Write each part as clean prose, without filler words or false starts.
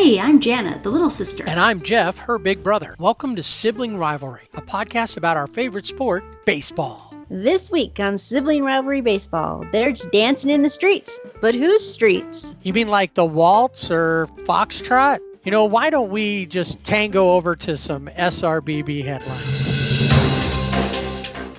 Hey, I'm Jana, the little sister. And I'm Jeff, her big brother. Welcome to Sibling Rivalry, a podcast about our favorite sport, baseball. This week on Sibling Rivalry Baseball, there's dancing in the streets. But whose streets? You mean like the waltz or foxtrot? You know, why don't we just tango over to some SRBB headlines?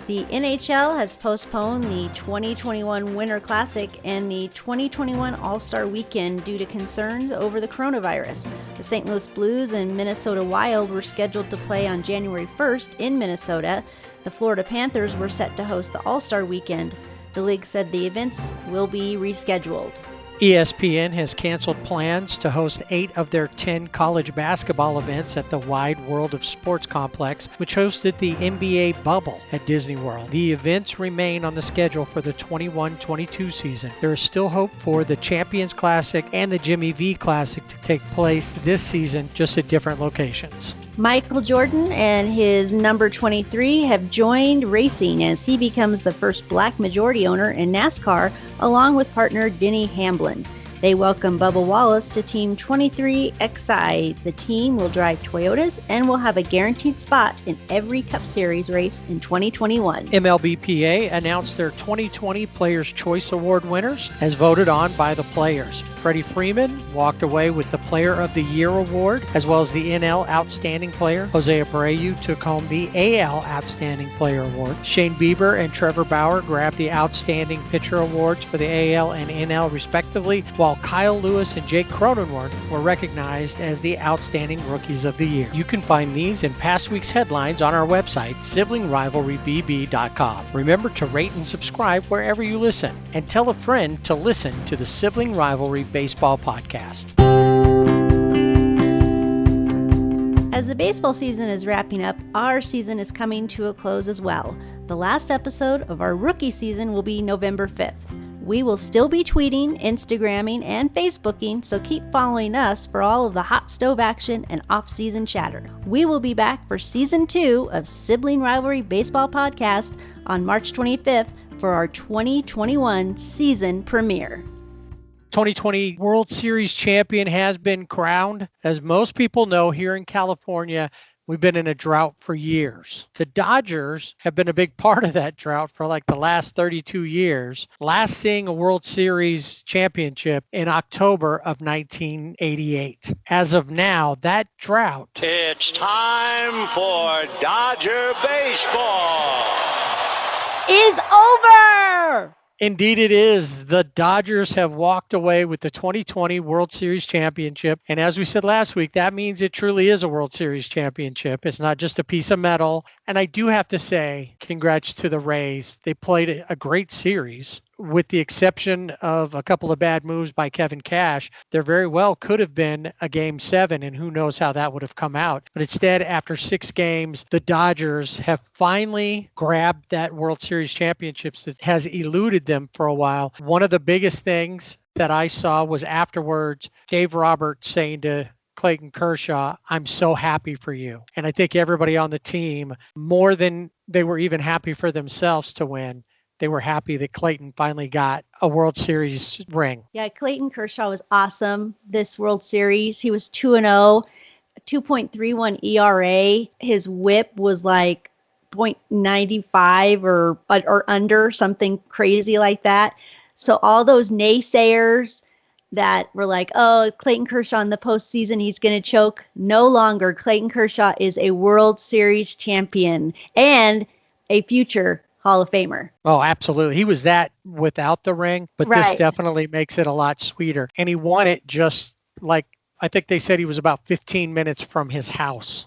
The NHL has postponed the 2021 Winter Classic and the 2021 All-Star Weekend due to concerns over the coronavirus. The St. Louis Blues and Minnesota Wild were scheduled to play on January 1st in Minnesota. The Florida Panthers were set to host the All-Star Weekend. The league said the events will be rescheduled. ESPN has canceled plans to host 8 of their 10 college basketball events at the Wide World of Sports complex, which hosted the NBA bubble at Disney World. The events remain on the schedule for the 21-22 season. There is still hope for the Champions Classic and the Jimmy V Classic to take place this season, just at different locations. Michael Jordan and his number 23 have joined racing as he becomes the first black majority owner in NASCAR, along with partner Denny Hamlin. They welcome Bubba Wallace to Team 23XI. The team will drive Toyotas and will have a guaranteed spot in every Cup Series race in 2021. MLBPA announced their 2020 Players' Choice Award winners as voted on by the players. Freddie Freeman walked away with the Player of the Year award, as well as the NL Outstanding Player. Jose Abreu took home the AL Outstanding Player award. Shane Bieber and Trevor Bauer grabbed the Outstanding Pitcher awards for the AL and NL respectively, while Kyle Lewis and Jake Cronenworth were recognized as the Outstanding Rookies of the Year. You can find these and past week's headlines on our website, siblingrivalrybb.com. Remember to rate and subscribe wherever you listen, and tell a friend to listen to the Sibling Rivalry Baseball Podcast. As the baseball season is wrapping up, our season is coming to a close as well. The last episode of our rookie season will be November 5th. We will still be tweeting, Instagramming, and Facebooking, so keep following us for all of the hot stove action and off-season chatter. We will be back for Season 2 of Sibling Rivalry Baseball Podcast on March 25th for our 2021 season premiere. 2020 World Series champion has been crowned. As most people know, here in California, we've been in a drought for years. The Dodgers have been a big part of that drought for like the last 32 years, last seeing a World Series championship in October of 1988. As of now, that drought... It's time for Dodger baseball. Is over! Indeed it is. The Dodgers have walked away with the 2020 World Series championship. And as we said last week, that means it truly is a World Series championship. It's not just a piece of metal. And I do have to say, congrats to the Rays. They played a great series. With the exception of a couple of bad moves by Kevin Cash, there very well could have been a Game 7, and who knows how that would have come out. But instead, after 6 games, the Dodgers have finally grabbed that World Series championships that has eluded them for a while. One of the biggest things that I saw was afterwards, Dave Roberts saying to Clayton Kershaw, "I'm so happy for you." And I think everybody on the team, more than they were even happy for themselves to win, they were happy that Clayton finally got a World Series ring. Yeah, Clayton Kershaw was awesome this World Series. He was 2-0, 2.31 ERA. His whip was like 0.95 or under, something crazy like that. So all those naysayers that were like, oh, Clayton Kershaw in the postseason, he's going to choke. No longer. Clayton Kershaw is a World Series champion and a future Hall of Famer. Oh, absolutely. He was that without the ring, but Right. This definitely makes it a lot sweeter. And he won it just like, I think they said he was about 15 minutes from his house.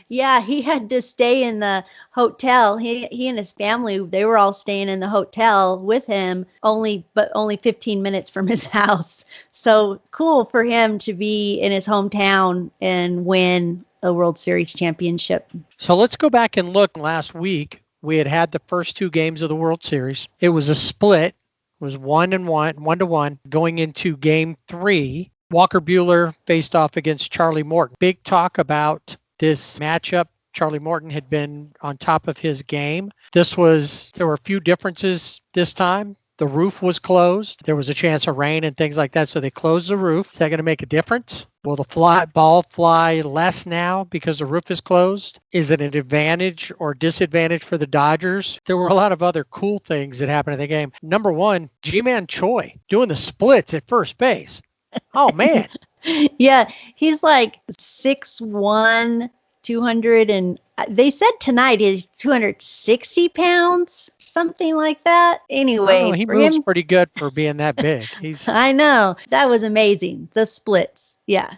Yeah, he had to stay in the hotel. He and his family, they were all staying in the hotel with him, only 15 minutes from his house. So cool for him to be in his hometown and win a World Series championship. So let's go back and look. Last week, we had the first 2 games of the World Series. It was a split. It was 1-1, going into Game 3. Walker Buehler faced off against Charlie Morton. Big talk about this matchup. Charlie Morton had been on top of his game. There were a few differences this time. The roof was closed. There was a chance of rain and things like that. So they closed the roof. Is that going to make a difference? Will the ball fly less now because the roof is closed? Is it an advantage or disadvantage for the Dodgers? There were a lot of other cool things that happened in the game. Number one, G-Man Choi doing the splits at first base. Oh, man. Yeah, he's like 6'1", 200, and they said tonight he's 260 pounds, something like that. Anyway, He for moves him, pretty good for being that big. He's I know. That was amazing. The splits. Yeah.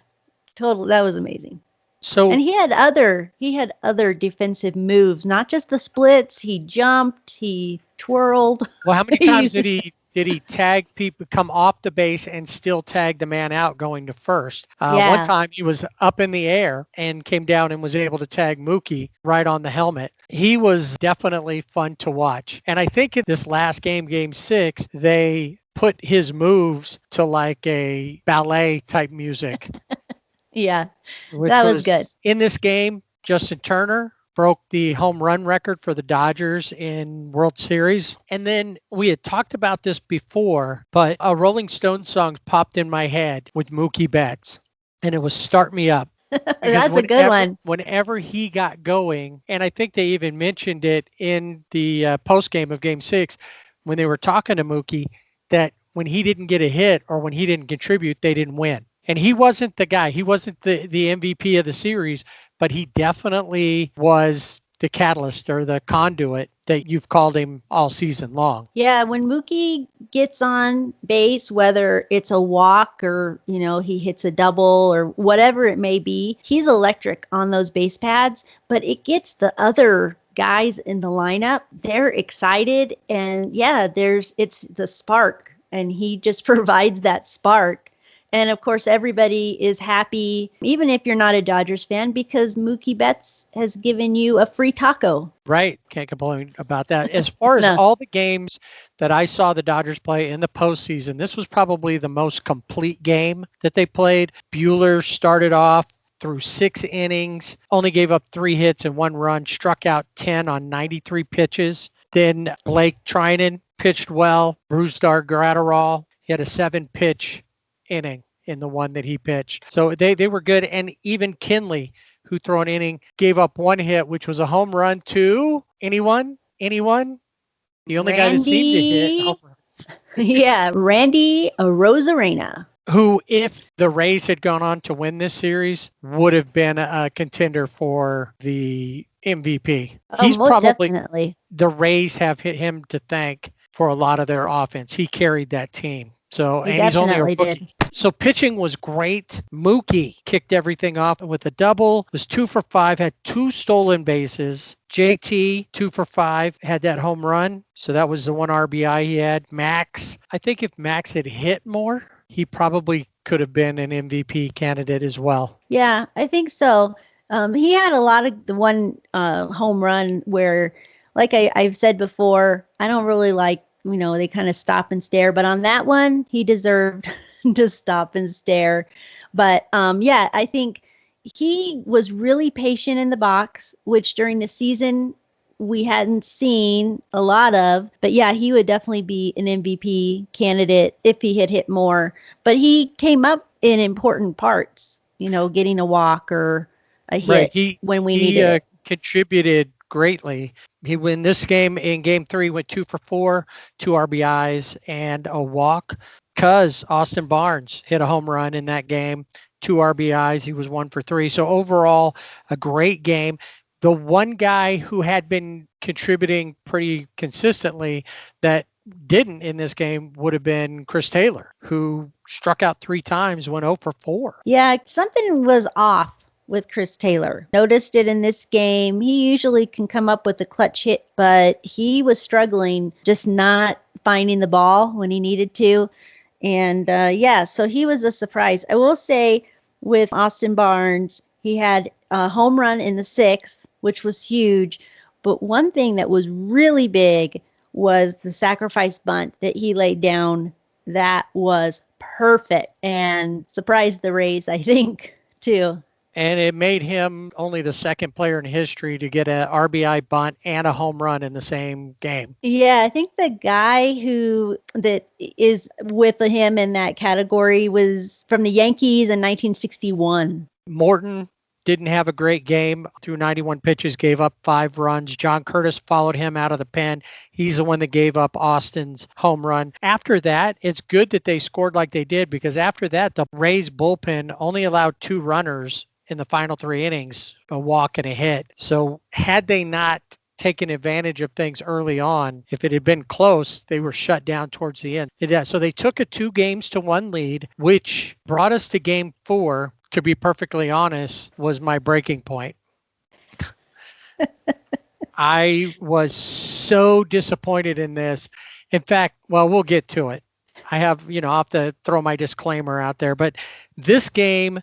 Total. That was amazing. so And he had other defensive moves, not just the splits. He jumped, he twirled. well. How many times did he tag people, come off the base and still tag the man out going to first? Yeah. One time he was up in the air and came down and was able to tag Mookie right on the helmet. He was definitely fun to watch. And I think in this last game, Game 6, they put his moves to like a ballet type music. Yeah. Which That was good. In this game, Justin Turner broke the home run record for the Dodgers in World Series. And then we had talked about this before, but a Rolling Stones song popped in my head with Mookie Betts, and it was Start Me Up. That's a good one. Whenever he got going, and I think they even mentioned it in the post game of Game 6 when they were talking to Mookie, that when he didn't get a hit or when he didn't contribute, they didn't win. And he wasn't the guy. He wasn't the MVP of the series, but he definitely was the catalyst or the conduit that you've called him all season long. Yeah, when Mookie gets on base, whether it's a walk or, he hits a double or whatever it may be, he's electric on those base pads, but it gets the other guys in the lineup. They're excited, and yeah, it's the spark, and he just provides that spark. And of course, everybody is happy, even if you're not a Dodgers fan, because Mookie Betts has given you a free taco. Right. Can't complain about that. As far as No. all the games that I saw the Dodgers play in the postseason, this was probably the most complete game that they played. Buehler started off through 6 innings, only gave up 3 hits and 1 run, struck out 10 on 93 pitches. Then Blake Trinan pitched well. Brusdar Graterol, he had a 7-pitch inning in the one that he pitched. So they were good. And even Kinley, who threw an inning, gave up 1 hit, which was a home run to anyone? The only guy that seemed to hit home runs. Yeah, Randy Arozarena. Who, if the Rays had gone on to win this series, would have been a contender for the MVP. Oh, most definitely. The Rays have hit him to thank for a lot of their offense. He carried that team. So, He and he's only a definitely rookie. did. So pitching was great. Mookie kicked everything off with a double, was 2 for 5, had 2 stolen bases. JT, 2 for 5, had that home run. So that was the 1 RBI he had. Max, I think if Max had hit more, he probably could have been an MVP candidate as well. Yeah, I think so. He had a lot of the one home run where, like I've said before, I don't really like, they kind of stop and stare. But on that one, he deserved to stop and stare. But yeah, I think he was really patient in the box, which during the season we hadn't seen a lot of. But yeah, he would definitely be an MVP candidate if he had hit more. But he came up in important parts, getting a walk or a hit when we needed it. He contributed greatly. He win this game in Game 3 went 2 for 4, 2 RBIs and a walk. Because Austin Barnes hit a home run in that game, 2 RBIs. He was 1 for 3. So overall, a great game. The one guy who had been contributing pretty consistently that didn't in this game would have been Chris Taylor, who struck out 3 times, went 0 for 4. Yeah, something was off with Chris Taylor. Noticed it in this game. He usually can come up with a clutch hit, but he was struggling, just not finding the ball when he needed to. And so he was a surprise. I will say with Austin Barnes, he had a home run in the 6th, which was huge. But one thing that was really big was the sacrifice bunt that he laid down. That was perfect and surprised the Rays, I think, too. And it made him only the second player in history to get an RBI bunt and a home run in the same game. Yeah, I think the guy that is with him in that category was from the Yankees in 1961. Morton didn't have a great game. Through 91 pitches, gave up 5 runs. John Curtis followed him out of the pen. He's the one that gave up Austin's home run. After that, it's good that they scored like they did, because after that, the Rays bullpen only allowed 2 runners in the final 3 innings, a walk and a hit. So had they not taken advantage of things early on, if it had been close, they were shut down towards the end. So they took a 2-1 lead, which brought us to game 4. To be perfectly honest, was my breaking point. I was so disappointed in this. In fact, well, we'll get to it. I'll have to throw my disclaimer out there, but this game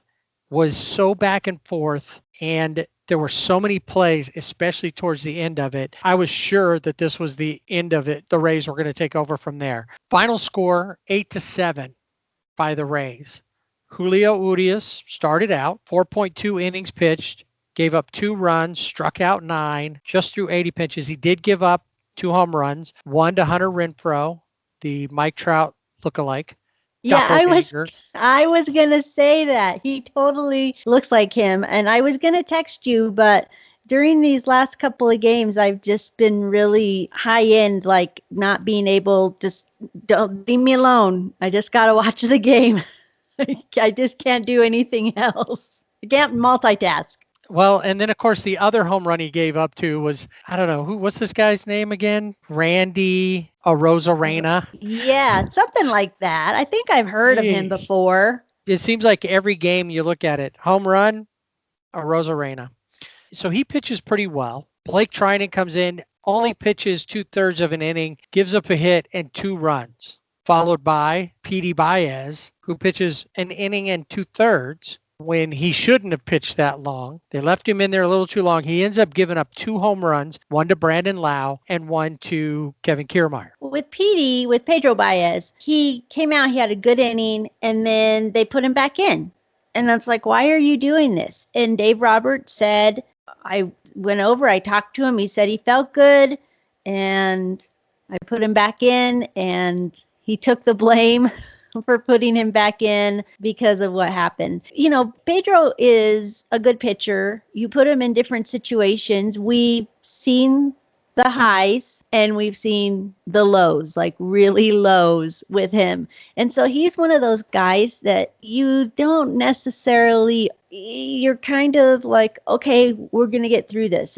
was so back and forth, and there were so many plays, especially towards the end of it. I was sure that this was the end of it. The Rays were going to take over from there. Final score, 8-7 by the Rays. Julio Urias started out, 4.2 innings pitched, gave up 2 runs, struck out 9, just threw 80 pitches. He did give up 2 home runs, one to Hunter Renfroe, the Mike Trout lookalike. Yeah, I was going to say that. He totally looks like him. And I was going to text you, but during these last couple of games, I've just been really high end, like not being able, just don't leave me alone. I just got to watch the game. I just can't do anything else. I can't multitask. Well, and then, of course, the other home run he gave up to was, I don't know, what's this guy's name again? Randy Arozarena. Yeah, something like that. I think I've heard of him before. It seems like every game you look at it, home run, Arozarena. So he pitches pretty well. Blake Trinan comes in, only pitches 2/3 of an inning, gives up a hit and 2 runs. Followed by Petey Baez, who pitches an inning and 2/3 when he shouldn't have pitched that long. They left him in there a little too long. He ends up giving up 2 home runs, one to Brandon Lau and one to Kevin Kiermaier. With Pedro Baez, he came out, he had a good inning, and then they put him back in. And it's like, why are you doing this? And Dave Roberts said, I talked to him. He said he felt good, and I put him back in, and he took the blame for putting him back in because of what happened. Pedro is a good pitcher. You put him in different situations. We've seen the highs and we've seen the lows, like really lows with him. And so he's one of those guys that you don't necessarily, you're kind of like, okay, we're going to get through this.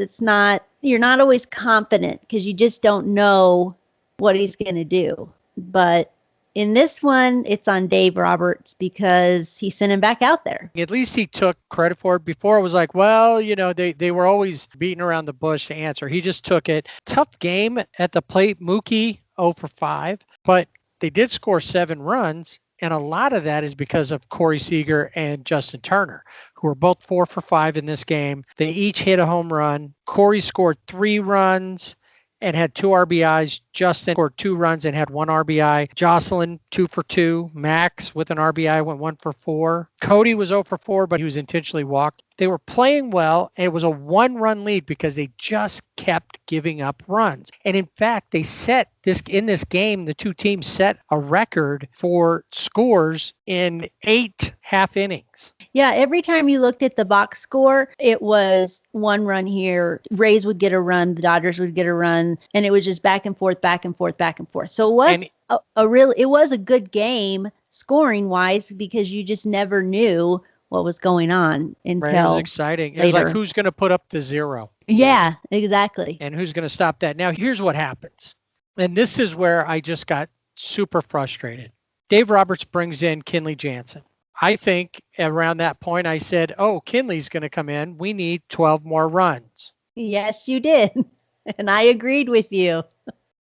You're not always confident because you just don't know what he's going to do. But in this one, it's on Dave Roberts because he sent him back out there. At least he took credit for it. Before it was like, well, they were always beating around the bush to answer. He just took it. Tough game at the plate. Mookie 0 for 5, but they did score 7 runs. And a lot of that is because of Corey Seager and Justin Turner, who were both 4 for 5 in this game. They each hit a home run. Corey scored 3 runs and had 2 RBIs. Justin scored 2 runs and had 1 RBI. Jocelyn, 2 for 2. Max with an RBI went 1 for 4. Cody was 0 for 4, but he was intentionally walked. They were playing well, and it was a 1-run lead because they just kept giving up runs. And in fact, they set in this game, the 2 teams set a record for scores in 8 half innings. Yeah, every time you looked at the box score, it was 1 run here. Rays would get a run, the Dodgers would get a run, and it was just back and forth, back and forth, back and forth. So it was it was a good game scoring wise because you just never knew what was going on until It was exciting. It was like, who's going to put up the 0? Yeah, exactly. And who's going to stop that? Now, here's what happens. And this is where I just got super frustrated. Dave Roberts brings in Kenley Jansen. I think around that point I said, oh, Kenley's going to come in. We need 12 more runs. Yes, you did. And I agreed with you.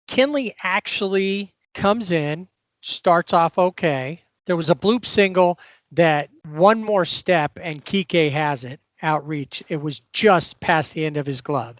Kenley actually comes in, starts off okay. There was a bloop single that one more step and Kike has it, outreach. It was just past the end of his glove.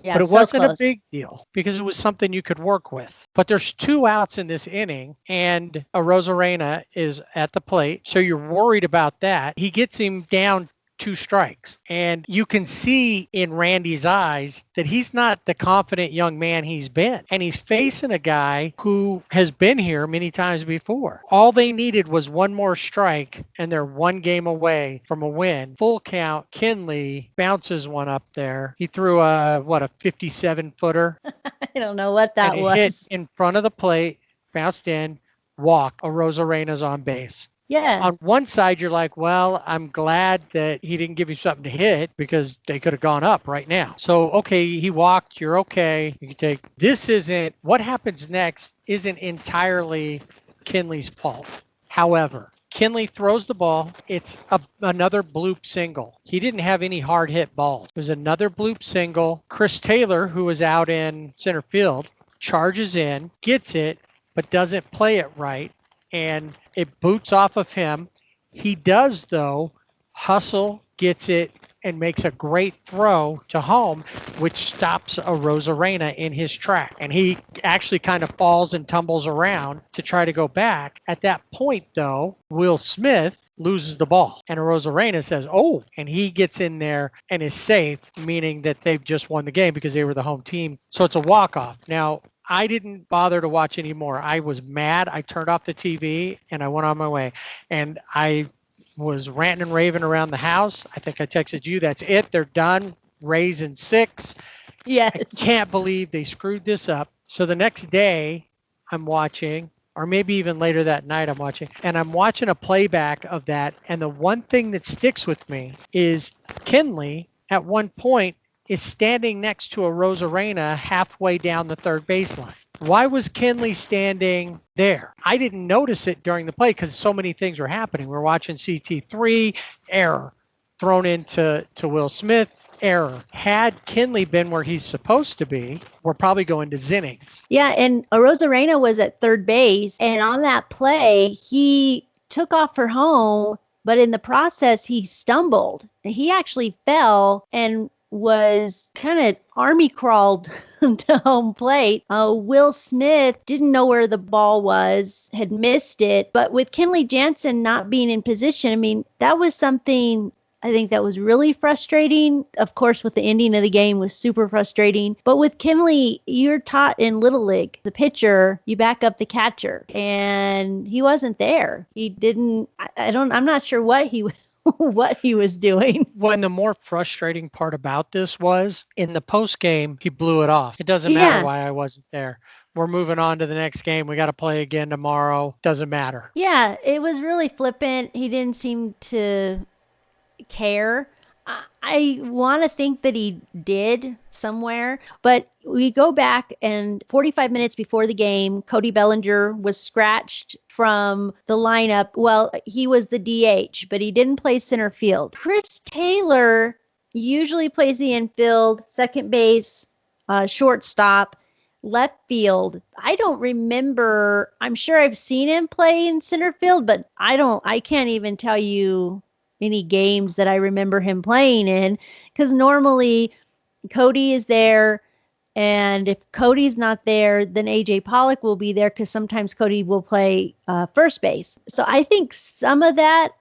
Yeah, but it so wasn't close. a big deal because it was something you could work with. But there's 2 outs in this inning, and Arozarena is at the plate, so you're worried about that. He gets him down 2 strikes. And you can see in Randy's eyes that he's not the confident young man he's been. And he's facing a guy who has been here many times before. All they needed was one more strike, and they're 1 game away from a win. Full count, Kinley bounces one up there. He threw a 57-footer. I don't know what that and it was. hit in front of the plate, bounced in, walk. Arozarena's on base. Yeah. On one side, you're like, well, I'm glad that he didn't give you something to hit because they could have gone up right now. So, okay, he walked. You're okay. You can take this. Isn't what happens next isn't entirely Kinley's fault. However, Kinley throws the ball. It's another bloop single. He didn't have any hard hit balls. It was another bloop single. Chris Taylor, who was out in center field, charges in, gets it, but doesn't play it right. And it boots off of him. He does, though, hustle, gets it, and makes a great throw to home, which stops Arozarena in his track. And he actually kind of falls and tumbles around to try to go back. At that point, though, Will Smith loses the ball. And Arozarena says, oh, and he gets in there and is safe, meaning that they've just won the game because they were the home team. So it's a walk-off. Now, I didn't bother to watch anymore. I was mad. I turned off the TV and I went on my way. And I was ranting and raving around the house. I think I texted you, that's it. They're done. Rays in 6. Yes. I can't believe they screwed this up. So the next day I'm watching, or maybe even later that night I'm watching, and I'm watching a playback of that. And the one thing that sticks with me is Kinley at one point is standing next to Arozarena halfway down the third baseline. Why was Kinley standing there? I didn't notice it during the play because so many things were happening. We're watching CT3, error. Thrown into Will Smith, error. Had Kinley been where he's supposed to be, we're probably going to Zinnings. Yeah, and Arozarena was at third base, and on that play, he took off for home, but in the process, he stumbled. He actually fell and was kind of army crawled to home plate. Will Smith didn't know where the ball was, had missed it. But with Kenley Jansen not being in position, I mean, that was something I think that was really frustrating. Of course, with the ending of the game was super frustrating. But with Kinley, you're taught in Little League, the pitcher, you back up the catcher. And he wasn't there. He didn't, I'm not sure what he what he was doing. When the more frustrating part about this was in the post game, he blew it off. It doesn't matter why I wasn't there. We're moving on to the next game. We got to play again tomorrow. Doesn't matter. Yeah, it was really flippant. He didn't seem to care. I want to think that he did somewhere, but we go back and 45 minutes before the game, Cody Bellinger was scratched from the lineup. Well, he was the DH, but he didn't play center field. Chris Taylor usually plays the infield, second base, shortstop, left field. I don't remember. I'm sure I've seen him play in center field, but I can't even tell you any games that I remember him playing in, because normally Cody is there, and if Cody's not there, then AJ Pollock will be there, because sometimes Cody will play first base. So I think some of that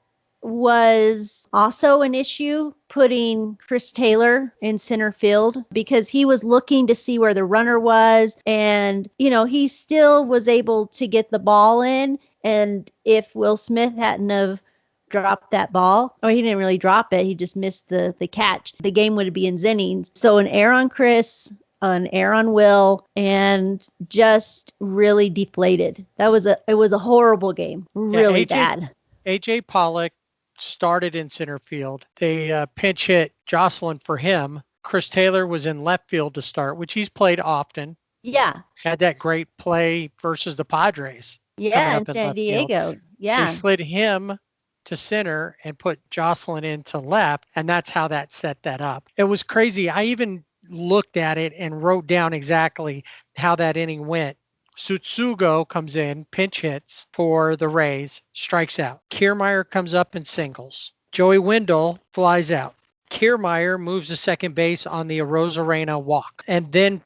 was also an issue, putting Chris Taylor in center field, because he was looking to see where the runner was, and he still was able to get the ball in. And if Will Smith hadn't have dropped that ball, or he didn't really drop it, he just missed the catch, the game would be in Zinnings. So an error on Chris, an error on Will, and just really deflated. It was a horrible game, really bad. AJ Pollock started in center field. They pinch hit Jocelyn for him. Chris Taylor was in left field to start, which he's played often. Yeah. Had that great play versus the Padres. Yeah, in San Diego. Yeah. They slid him to center and put Jocelyn into left, and that's how that set that up. It was crazy. I even looked at it and wrote down exactly how that inning went. Tsutsugo comes in, pinch hits for the Rays, strikes out. Kiermaier comes up and singles. Joey Wendell flies out. Kiermaier moves to second base on the Arozarena walk. And then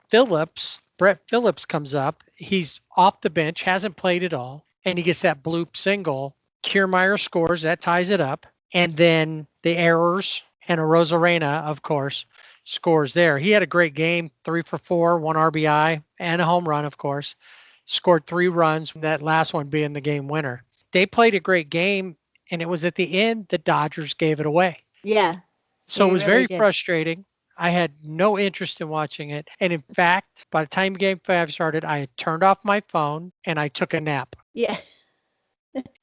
Brett Phillips comes up. He's off the bench, hasn't played at all, and he gets that bloop single. Kiermaier scores, that ties it up. And then the errors and a Rosarena, of course, scores there. He had a great game, 3 for 4, 1 RBI, and a home run, of course. Scored 3 runs, that last one being the game winner. They played a great game, and it was at the end the Dodgers gave it away. Yeah. So They it was really very did. frustrating. I had no interest in watching it. And in fact, by the time game 5 started, I had turned off my phone and I took a nap. Yeah.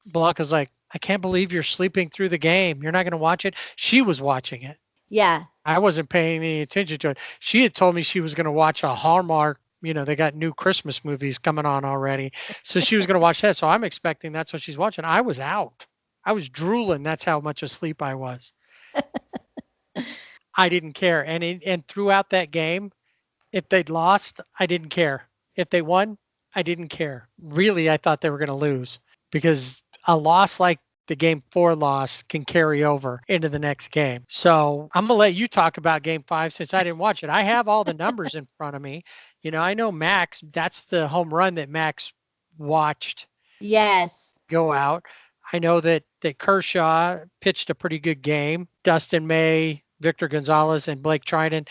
Blanca's like, I can't believe you're sleeping through the game. You're not going to watch it. She was watching it. Yeah. I wasn't paying any attention to it. She had told me she was going to watch a Hallmark. They got new Christmas movies coming on already. So she was going to watch that. So I'm expecting that's what she's watching. I was out. I was drooling. That's how much asleep I was. I didn't care. And throughout that game, if they'd lost, I didn't care. If they won, I didn't care. Really, I thought they were going to lose because a loss like the game 4 loss can carry over into the next game. So I'm going to let you talk about game 5 since I didn't watch it. I have all the numbers in front of me. I know Max, that's the home run that Max watched Yes. go out. I know that Kershaw pitched a pretty good game. Dustin May, Victor Gonzalez, and Blake Trinan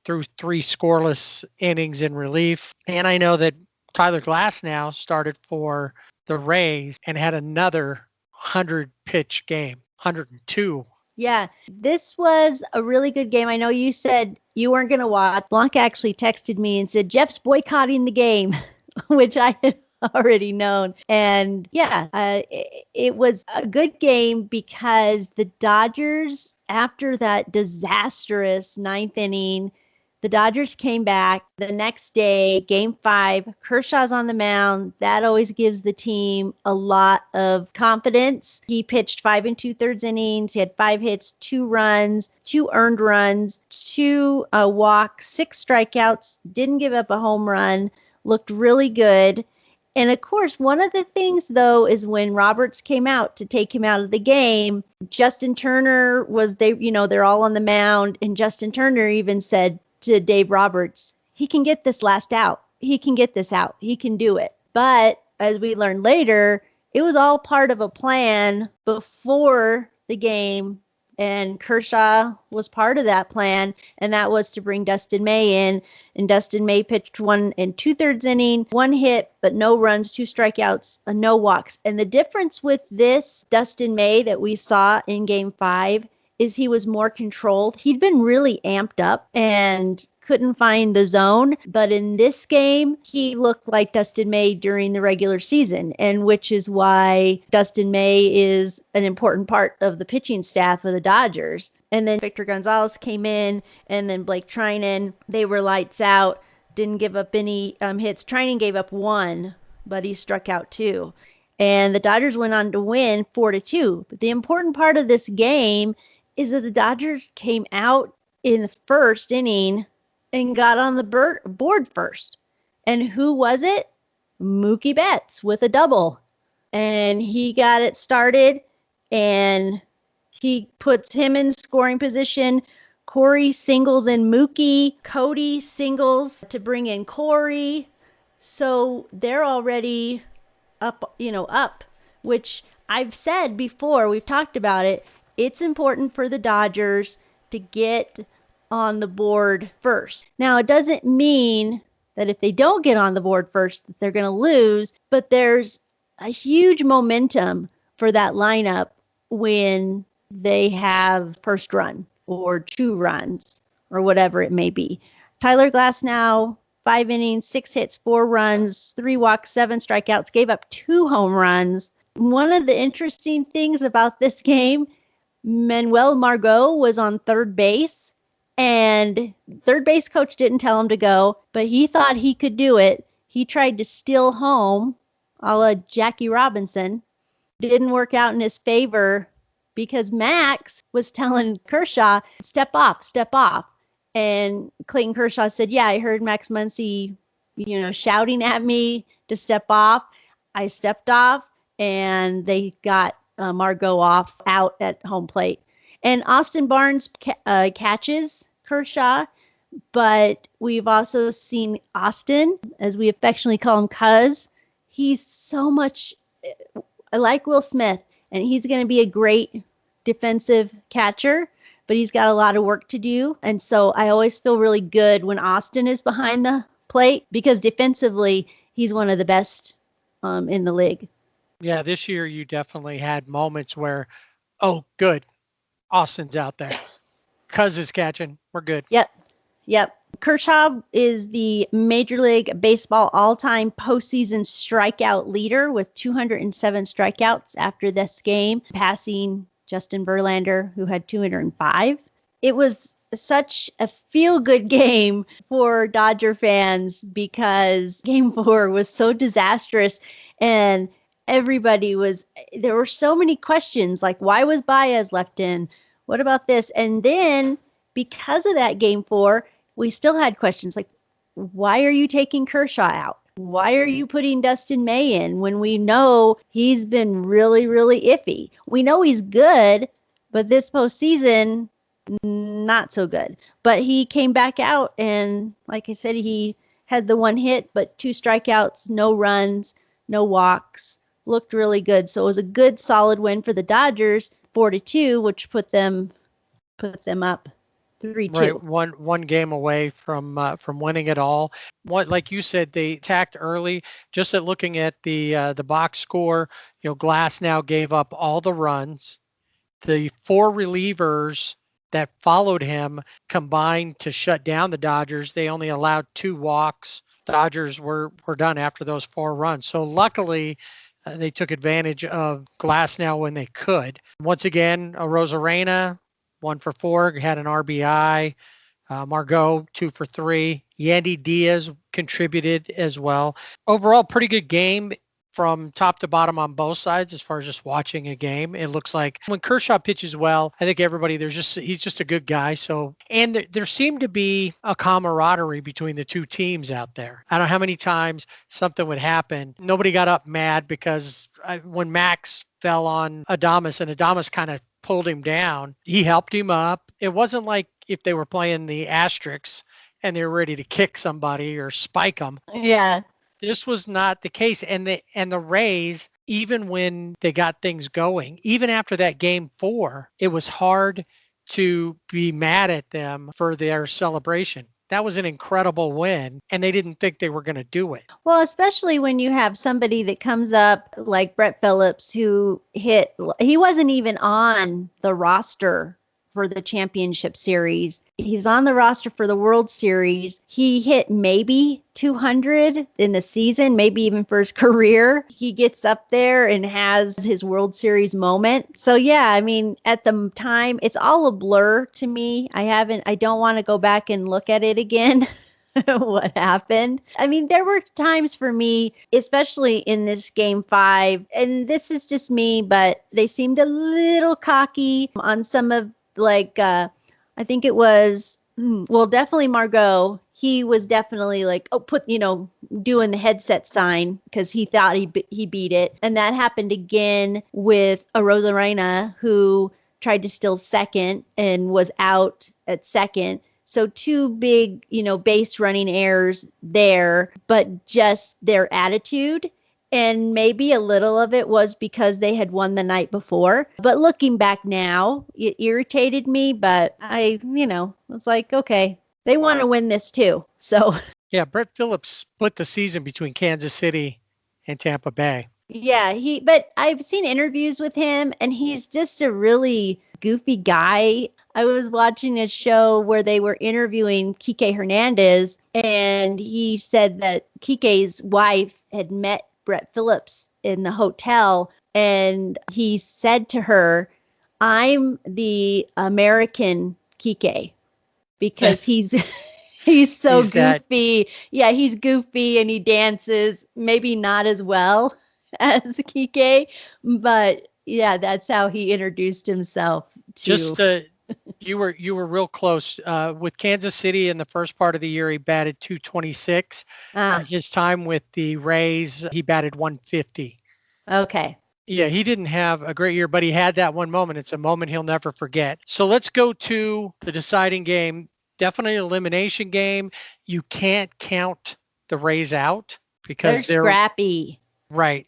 threw 3 scoreless innings in relief. And I know that Tyler Glasnow started for the Rays and had another 100-pitch game, 102. Yeah, this was a really good game. I know you said you weren't going to watch. Blanca actually texted me and said, Jeff's boycotting the game, which I had already known. And yeah, it was a good game because the Dodgers, after that disastrous 9th inning, the Dodgers came back the next day, game 5, Kershaw's on the mound. That always gives the team a lot of confidence. He pitched 5 2/3 innings. He had 5 hits, 2 runs, 2 earned runs, 2 walks, 6 strikeouts, didn't give up a home run, looked really good. And of course, one of the things, though, is when Roberts came out to take him out of the game, Justin Turner they're all on the mound. And Justin Turner even said to Dave Roberts, he can get this last out. He can get this out. He can do it. But as we learned later, it was all part of a plan before the game. And Kershaw was part of that plan. And that was to bring Dustin May in. And Dustin May pitched 1 2/3 inning, 1 hit, but no runs, 2 strikeouts, no walks. And the difference with this Dustin May that we saw in game 5 is he was more controlled. He'd been really amped up and couldn't find the zone. But in this game, he looked like Dustin May during the regular season, and which is why Dustin May is an important part of the pitching staff of the Dodgers. And then Victor Gonzalez came in, and then Blake Trinan. They were lights out, didn't give up any hits. Trinan gave up 1, but he struck out 2. And the Dodgers went on to win 4-2. But the important part of this game is that the Dodgers came out in the first inning and got on the board first. And who was it? Mookie Betts with a double. And he got it started, and he puts him in scoring position. Corey singles in Mookie. Cody singles to bring in Corey. So they're already up, which I've said before, we've talked about it. It's important for the Dodgers to get on the board first. Now, it doesn't mean that if they don't get on the board first, that they're going to lose, but there's a huge momentum for that lineup when they have first run or 2 runs or whatever it may be. Tyler Glasnow, 5 innings, 6 hits, 4 runs, 3 walks, 7 strikeouts, gave up 2 home runs. One of the interesting things about this game, Manuel Margot was on third base, and third base coach didn't tell him to go, but he thought he could do it. He tried to steal home, a la Jackie Robinson. Didn't work out in his favor because Max was telling Kershaw, step off. And Clayton Kershaw said, yeah, I heard Max Muncy, shouting at me to step off. I stepped off, and they got Margot out at home plate. And Austin Barnes catches Kershaw, but we've also seen Austin, as we affectionately call him, Cuz. He's so much like Will Smith, and he's going to be a great defensive catcher, but he's got a lot of work to do. And so I always feel really good when Austin is behind the plate because defensively, he's one of the best in the league. Yeah, this year you definitely had moments where, oh, good, Austin's out there. Cuz is catching. We're good. Yep. Kershaw is the Major League Baseball all-time postseason strikeout leader with 207 strikeouts after this game, passing Justin Verlander, who had 205. It was such a feel-good game for Dodger fans because Game 4 was so disastrous and there were so many questions like, why was Baez left in? What about this? And then because of that Game 4, we still had questions like, why are you taking Kershaw out? Why are you putting Dustin May in when we know he's been really, really iffy? We know he's good, but this postseason, not so good. But he came back out and, like I said, he had the one hit, but 2 strikeouts, no runs, no walks. Looked really good. So it was a good, solid win for the Dodgers, 4-2, which put them up 3-2. Right, one game away from winning it all. Like you said, they attacked early. Just at looking at the box score, Glass now gave up all the runs. The 4 relievers that followed him combined to shut down the Dodgers. They only allowed 2 walks. Dodgers were done after those 4 runs. So luckily, they took advantage of Glass now when they could. Once again, Rosarena, 1 for 4, had an RBI. Margot, 2 for 3. Yandy Diaz contributed as well. Overall, pretty good game from top to bottom on both sides as far as just watching a game. It looks like when Kershaw pitches well, I think everybody he's just a good guy. So, and there seemed to be a camaraderie between the 2 teams out there. I don't know how many times something would happen. Nobody got up mad because when Max fell on Adames and Adames kind of pulled him down, he helped him up. It wasn't like if they were playing the Asterix and they were ready to kick somebody or spike them. Yeah. This was not the case. And the Rays, even when they got things going, even after that Game 4, it was hard to be mad at them for their celebration. That was an incredible win, and they didn't think they were going to do it. Well, especially when you have somebody that comes up like Brett Phillips, he wasn't even on the roster for the championship series. He's on the roster for the World Series. He hit maybe 200 in the season, maybe even for his career. He gets up there and has his World Series moment. So yeah, I mean, at the time, it's all a blur to me. I don't want to go back and look at it again. What happened. I mean, there were times for me, especially in this Game 5, and this is just me, but they seemed a little cocky on some of I think it was, definitely Margot. He was definitely like, doing the headset sign because he thought he beat it. And that happened again with Rosarena, who tried to steal second and was out at second. So 2 big, base running errors there, but just their attitude. And maybe a little of it was because they had won the night before. But looking back now, it irritated me. But I was like, okay, they want to win this too. So yeah, Brett Phillips split the season between Kansas City and Tampa Bay. Yeah, but I've seen interviews with him, and he's just a really goofy guy. I was watching a show where they were interviewing Kike Hernandez, and he said that Kike's wife had met Brett Phillips in the hotel, and he said to her, "I'm the American Kike," because he's so goofy. Yeah, he's goofy and he dances, maybe not as well as Kike, but yeah, that's how he introduced himself to. You were real close with Kansas City in the first part of the year. He batted .226. His time with the Rays, he batted .150. Okay. Yeah, he didn't have a great year, but he had that one moment. It's a moment he'll never forget. So let's go to the deciding game. Definitely an elimination game. You can't count the Rays out because they're scrappy. Right.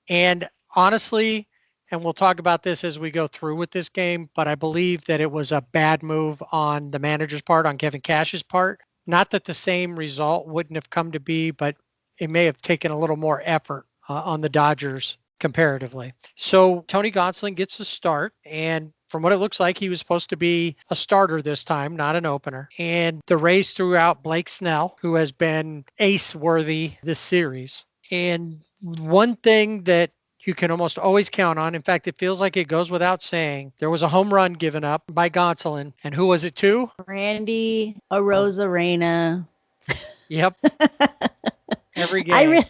And honestly, and we'll talk about this as we go through with this game, but I believe that it was a bad move on the manager's part, on Kevin Cash's part. Not that the same result wouldn't have come to be, but it may have taken a little more effort on the Dodgers comparatively. So Tony Gonsolin gets the start, and from what it looks like, he was supposed to be a starter this time, not an opener. And the Rays threw out Blake Snell, who has been ace-worthy this series. And one thing that you can almost always count on, in fact, it feels like it goes without saying, there was a home run given up by Gonsolin. And who was it to? Randy Arozarena. Yep. Every game.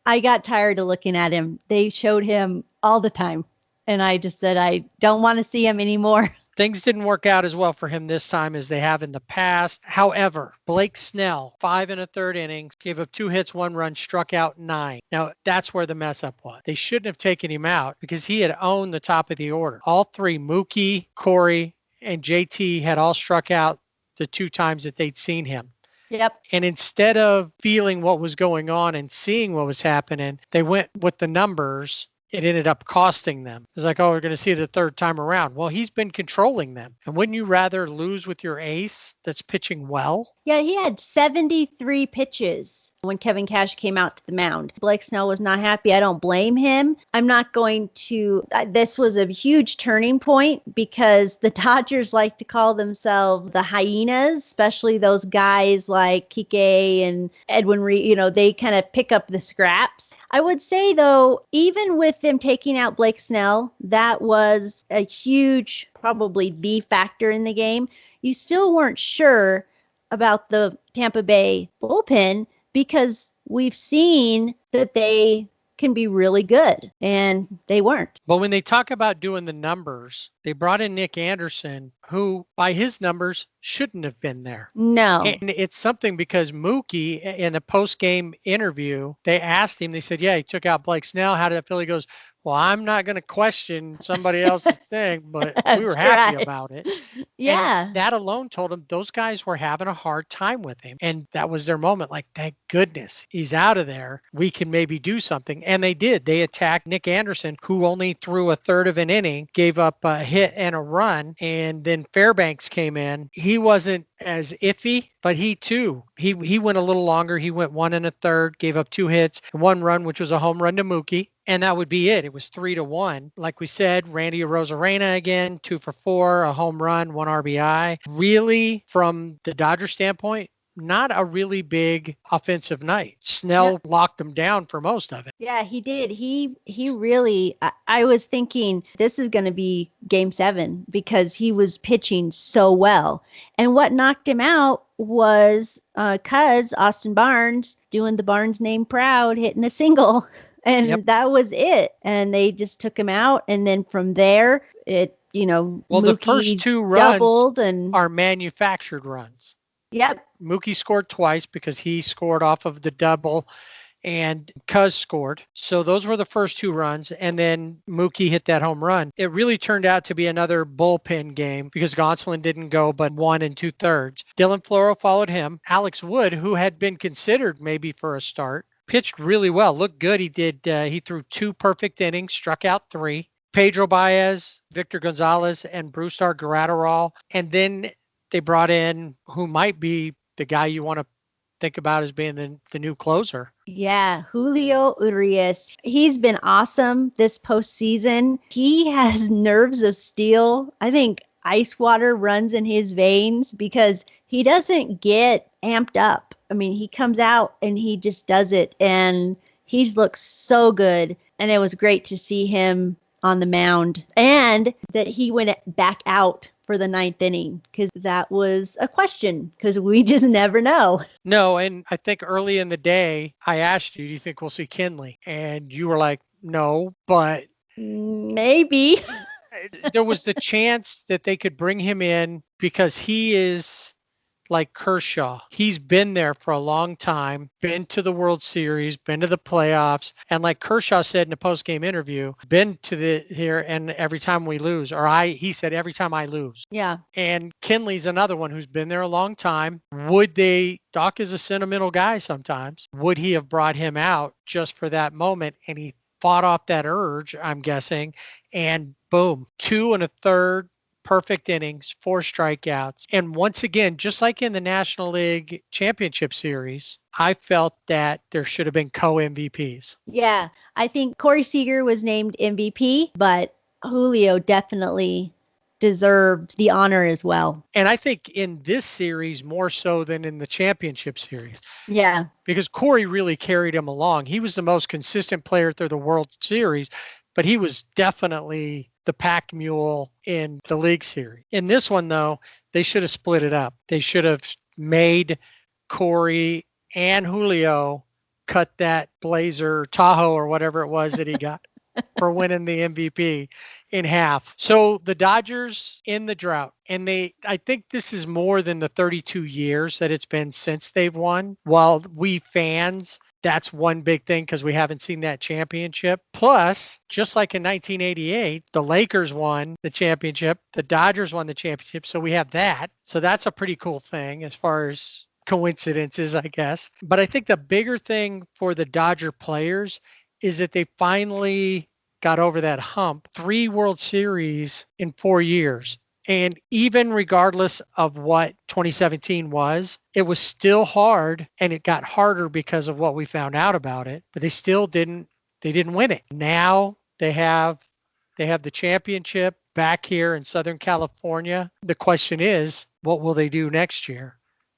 I got tired of looking at him. They showed him all the time. And I just said, I don't want to see him anymore. Things didn't work out as well for him this time as they have in the past. However, Blake Snell, 5 1/3 innings, gave up 2 hits, 1 run, struck out 9. Now, that's where the mess up was. They shouldn't have taken him out because he had owned the top of the order. All three, Mookie, Corey, and JT, had all struck out the 2 times that they'd seen him. Yep. And instead of feeling what was going on and seeing what was happening, they went with the numbers. It ended up costing them. It's like, oh, we're going to see it a third time around. Well, he's been controlling them. And wouldn't you rather lose with your ace that's pitching well? Yeah, he had 73 pitches when Kevin Cash came out to the mound. Blake Snell was not happy. I don't blame him. I'm not going to. This was a huge turning point because the Dodgers like to call themselves the hyenas, especially those guys like Kike and Edwin Reed. You know, they kind of pick up the scraps. I would say, though, even with them taking out Blake Snell, that was a huge, probably B factor in the game. You still weren't sure about the Tampa Bay bullpen because we've seen that they can be really good, and they weren't. But when they talk about doing the numbers, they brought in Nick Anderson, who by his numbers shouldn't have been there. No. And it's something because Mookie, in a post-game interview, they asked him, they said, yeah, he took out Blake Snell. How did that feel? He goes, well, I'm not going to question somebody else's thing, but we were happy about it. Yeah. And that alone told him those guys were having a hard time with him. And that was their moment. Like, thank goodness he's out of there. We can maybe do something. And they did. They attacked Nick Anderson, who only threw a third of an inning, gave up a hit and a run. And then Fairbanks came in. He wasn't as iffy, but he too, he went a little longer. He went 1 1/3, gave up 2 hits and 1 run, which was a home run to Mookie. And that would be it. It was 3-1. Like we said, Randy Arozarena again, 2 for 4, a home run, 1 RBI. Really, from the Dodger standpoint, not a really big offensive night. Snell locked him down for most of it. Yeah, he did. He really, I was thinking this is going to be game 7 because he was pitching so well. And what knocked him out was Cuz Austin Barnes doing the Barnes name proud, hitting a single. And that was it. And they just took him out. And then from there, it, well, Mookie the first 2 runs and are manufactured runs. Yep. Mookie scored twice because he scored off of the double and Cuz scored. So those were the first 2 runs. And then Mookie hit that home run. It really turned out to be another bullpen game because Gonsolin didn't go but 1 2/3. Dylan Floro followed him. Alex Wood, who had been considered maybe for a start, pitched really well, looked good. He did. He threw 2 perfect innings, struck out 3. Pedro Baez, Victor Gonzalez, and Brusdar Graterol. And then they brought in who might be the guy you want to think about as being the new closer. Yeah, Julio Urias. He's been awesome this postseason. He has nerves of steel. I think ice water runs in his veins because he doesn't get amped up. I mean, he comes out and he just does it, and he's looked so good. And it was great to see him on the mound and that he went back out for the 9th inning because that was a question because we just never know. No, and I think early in the day, I asked you, do you think we'll see Kinley? And you were like, no, but maybe. There was the chance that they could bring him in because he is like Kershaw. He's been there for a long time, been to the World Series, been to the playoffs. And like Kershaw said in a post-game interview, been to here and every time we lose, he said every time I lose. Yeah. And Kinley's another one who's been there a long time. Doc is a sentimental guy sometimes. Would he have brought him out just for that moment? And he fought off that urge, I'm guessing, and boom, 2 1/3 perfect innings, 4 strikeouts. And once again, just like in the National League Championship Series, I felt that there should have been co-MVPs. Yeah, I think Corey Seager was named MVP, but Julio definitely deserved the honor as well. And I think in this series more so than in the championship series, Yeah. because Corey really carried him along. He was the most consistent player through the World Series, but he was definitely the pack mule in the League Series. In this one, though, they should have split it up. They should have made Corey and Julio cut that Blazer Tahoe or whatever it was that he got for winning the MVP in half. So the Dodgers in the drought, and I think this is more than the 32 years that it's been since they've won. While we fans, that's one big thing because we haven't seen that championship. Plus, just like in 1988, the Lakers won the championship, the Dodgers won the championship. So we have that. So that's a pretty cool thing as far as coincidences, I guess. But I think the bigger thing for the Dodger players is that they finally got over that hump. 3 World Series in 4 years. And even regardless of what 2017 was, it was still hard, and it got harder because of what we found out about it, but they still didn't win it. Now they have the championship back here in Southern California. The question is, what will they do next year?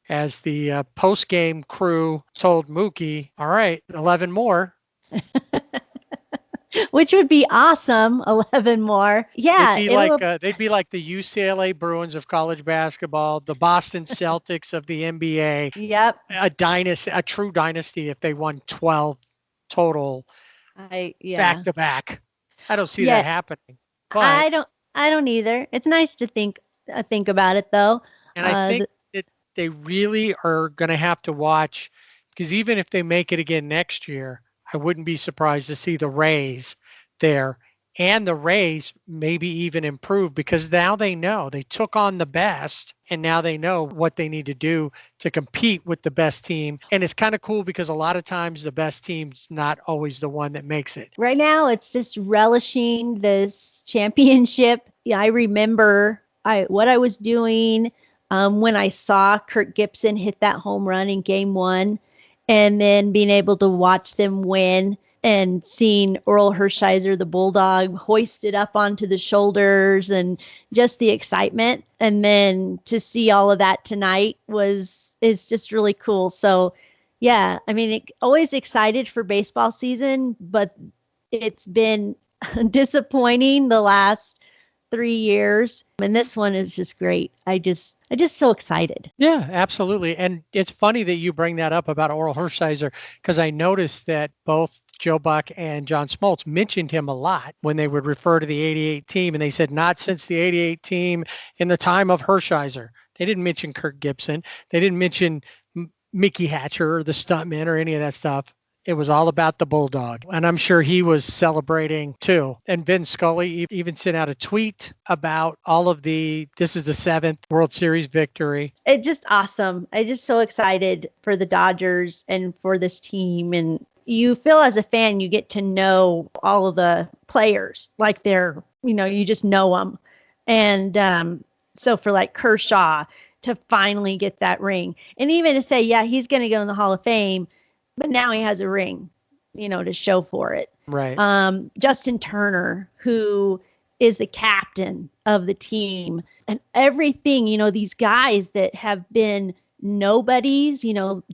As the post-game crew told Mookie, all right, 11 more. Which would be awesome. 11 more. Yeah. They'd be like the UCLA Bruins of college basketball, the Boston Celtics of the NBA. Yep. A true dynasty if they won 12 total back to back. I don't see that happening. But I don't either. It's nice to think about it though. And I think that they really are going to have to watch, because even if they make it again next year, I wouldn't be surprised to see the Rays there, and the Rays maybe even improve, because now they know they took on the best, and now they know what they need to do to compete with the best team. And it's kind of cool because a lot of times the best team's not always the one that makes it. Right now, it's just relishing this championship. Yeah, I remember what I was doing when I saw Kirk Gibson hit that home run in Game 1. And then being able to watch them win and seeing Earl Hershiser, the Bulldog, hoisted up onto the shoulders, and just the excitement. And then to see all of that tonight is just really cool. So, yeah, I mean, always excited for baseball season, but it's been disappointing the last 3 years, and this one is just great. I just so excited. Yeah, absolutely. And it's funny that you bring that up about Oral Hershiser, because I noticed that both Joe Buck and John Smoltz mentioned him a lot when they would refer to the 88 team, and they said not since the 88 team in the time of Hershiser. They didn't mention Kirk Gibson. They didn't mention Mickey Hatcher or the stuntman or any of that stuff. It was all about the Bulldog. And I'm sure he was celebrating too. And Vin Scully even sent out a tweet about all of this is the 7th World Series victory. It's just awesome. I'm just so excited for the Dodgers and for this team. And you feel as a fan, you get to know all of the players like you just know them. And so for like Kershaw to finally get that ring, and even to say, yeah, he's going to go in the Hall of Fame, but now he has a ring, to show for it. Right. Justin Turner, who is the captain of the team, and everything, these guys that have been nobodies,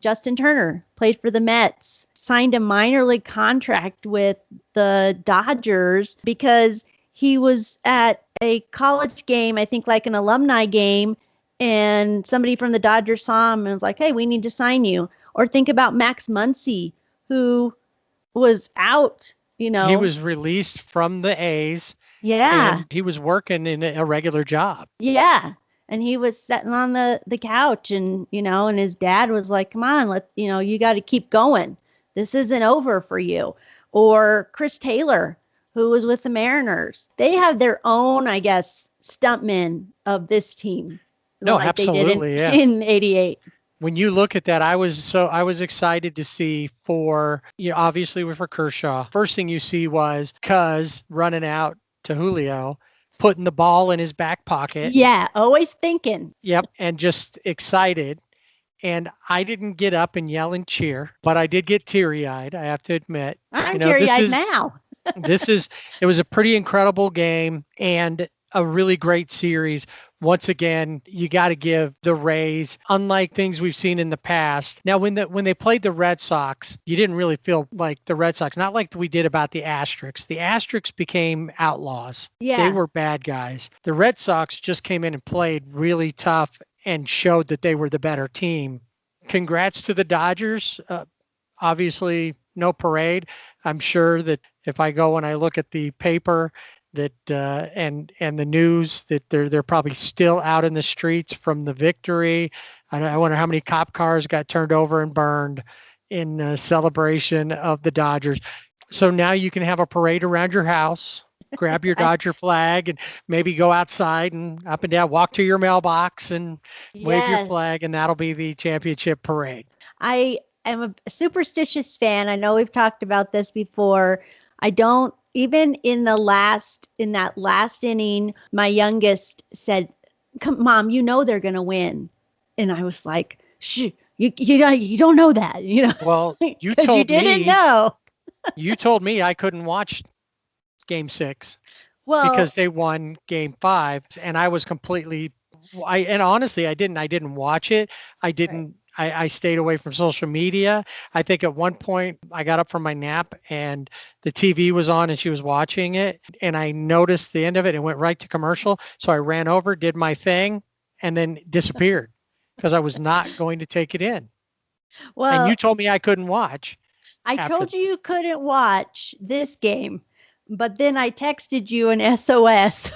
Justin Turner played for the Mets, signed a minor league contract with the Dodgers because he was at a college game, I think like an alumni game, and somebody from the Dodgers saw him and was like, hey, we need to sign you. Or think about Max Muncy, who was out, He was released from the A's. Yeah. And he was working in a regular job. Yeah. And he was sitting on the couch and his dad was like, come on, you got to keep going. This isn't over for you. Or Chris Taylor, who was with the Mariners. They have their own, I guess, stuntmen of this team. No, absolutely. They did in 88. when you look at that, I was excited to see for, obviously for Kershaw. First thing you see was Cuz running out to Julio, putting the ball in his back pocket. Yeah, always thinking. Yep, and just excited. And I didn't get up and yell and cheer, but I did get teary-eyed, I have to admit. I'm teary-eyed now. It was a pretty incredible game and a really great series. Once again, you got to give the Rays, unlike things we've seen in the past. Now, when they played the Red Sox, you didn't really feel like the Red Sox, not like we did about the Asterix. The Asterix became outlaws. Yeah. They were bad guys. The Red Sox just came in and played really tough and showed that they were the better team. Congrats to the Dodgers. Obviously, no parade. I'm sure that if I go and I look at the paper, that and the news, that they're probably still out in the streets from the victory. I wonder how many cop cars got turned over and burned in celebration of the Dodgers. So now you can have a parade around your house, grab your Dodger flag, and maybe go outside and up and down, walk to your mailbox and wave your flag, and that'll be the championship parade. I am a superstitious fan. I know we've talked about this before. I don't, even in that last inning, my youngest said, "Come, Mom, they're going to win." And I was like, "Shh, you don't know that, Well, you didn't know. You told me I couldn't watch Game 6 because they won Game 5, and I was completely. And honestly, I didn't watch it. I didn't. Right. I stayed away from social media. I think at one point I got up from my nap and the TV was on and she was watching it, and I noticed the end of it and went right to commercial. So I ran over, did my thing, and then disappeared because I was not going to take it in. Well, and you told me I couldn't watch. I told you couldn't watch this game, but then I texted you an SOS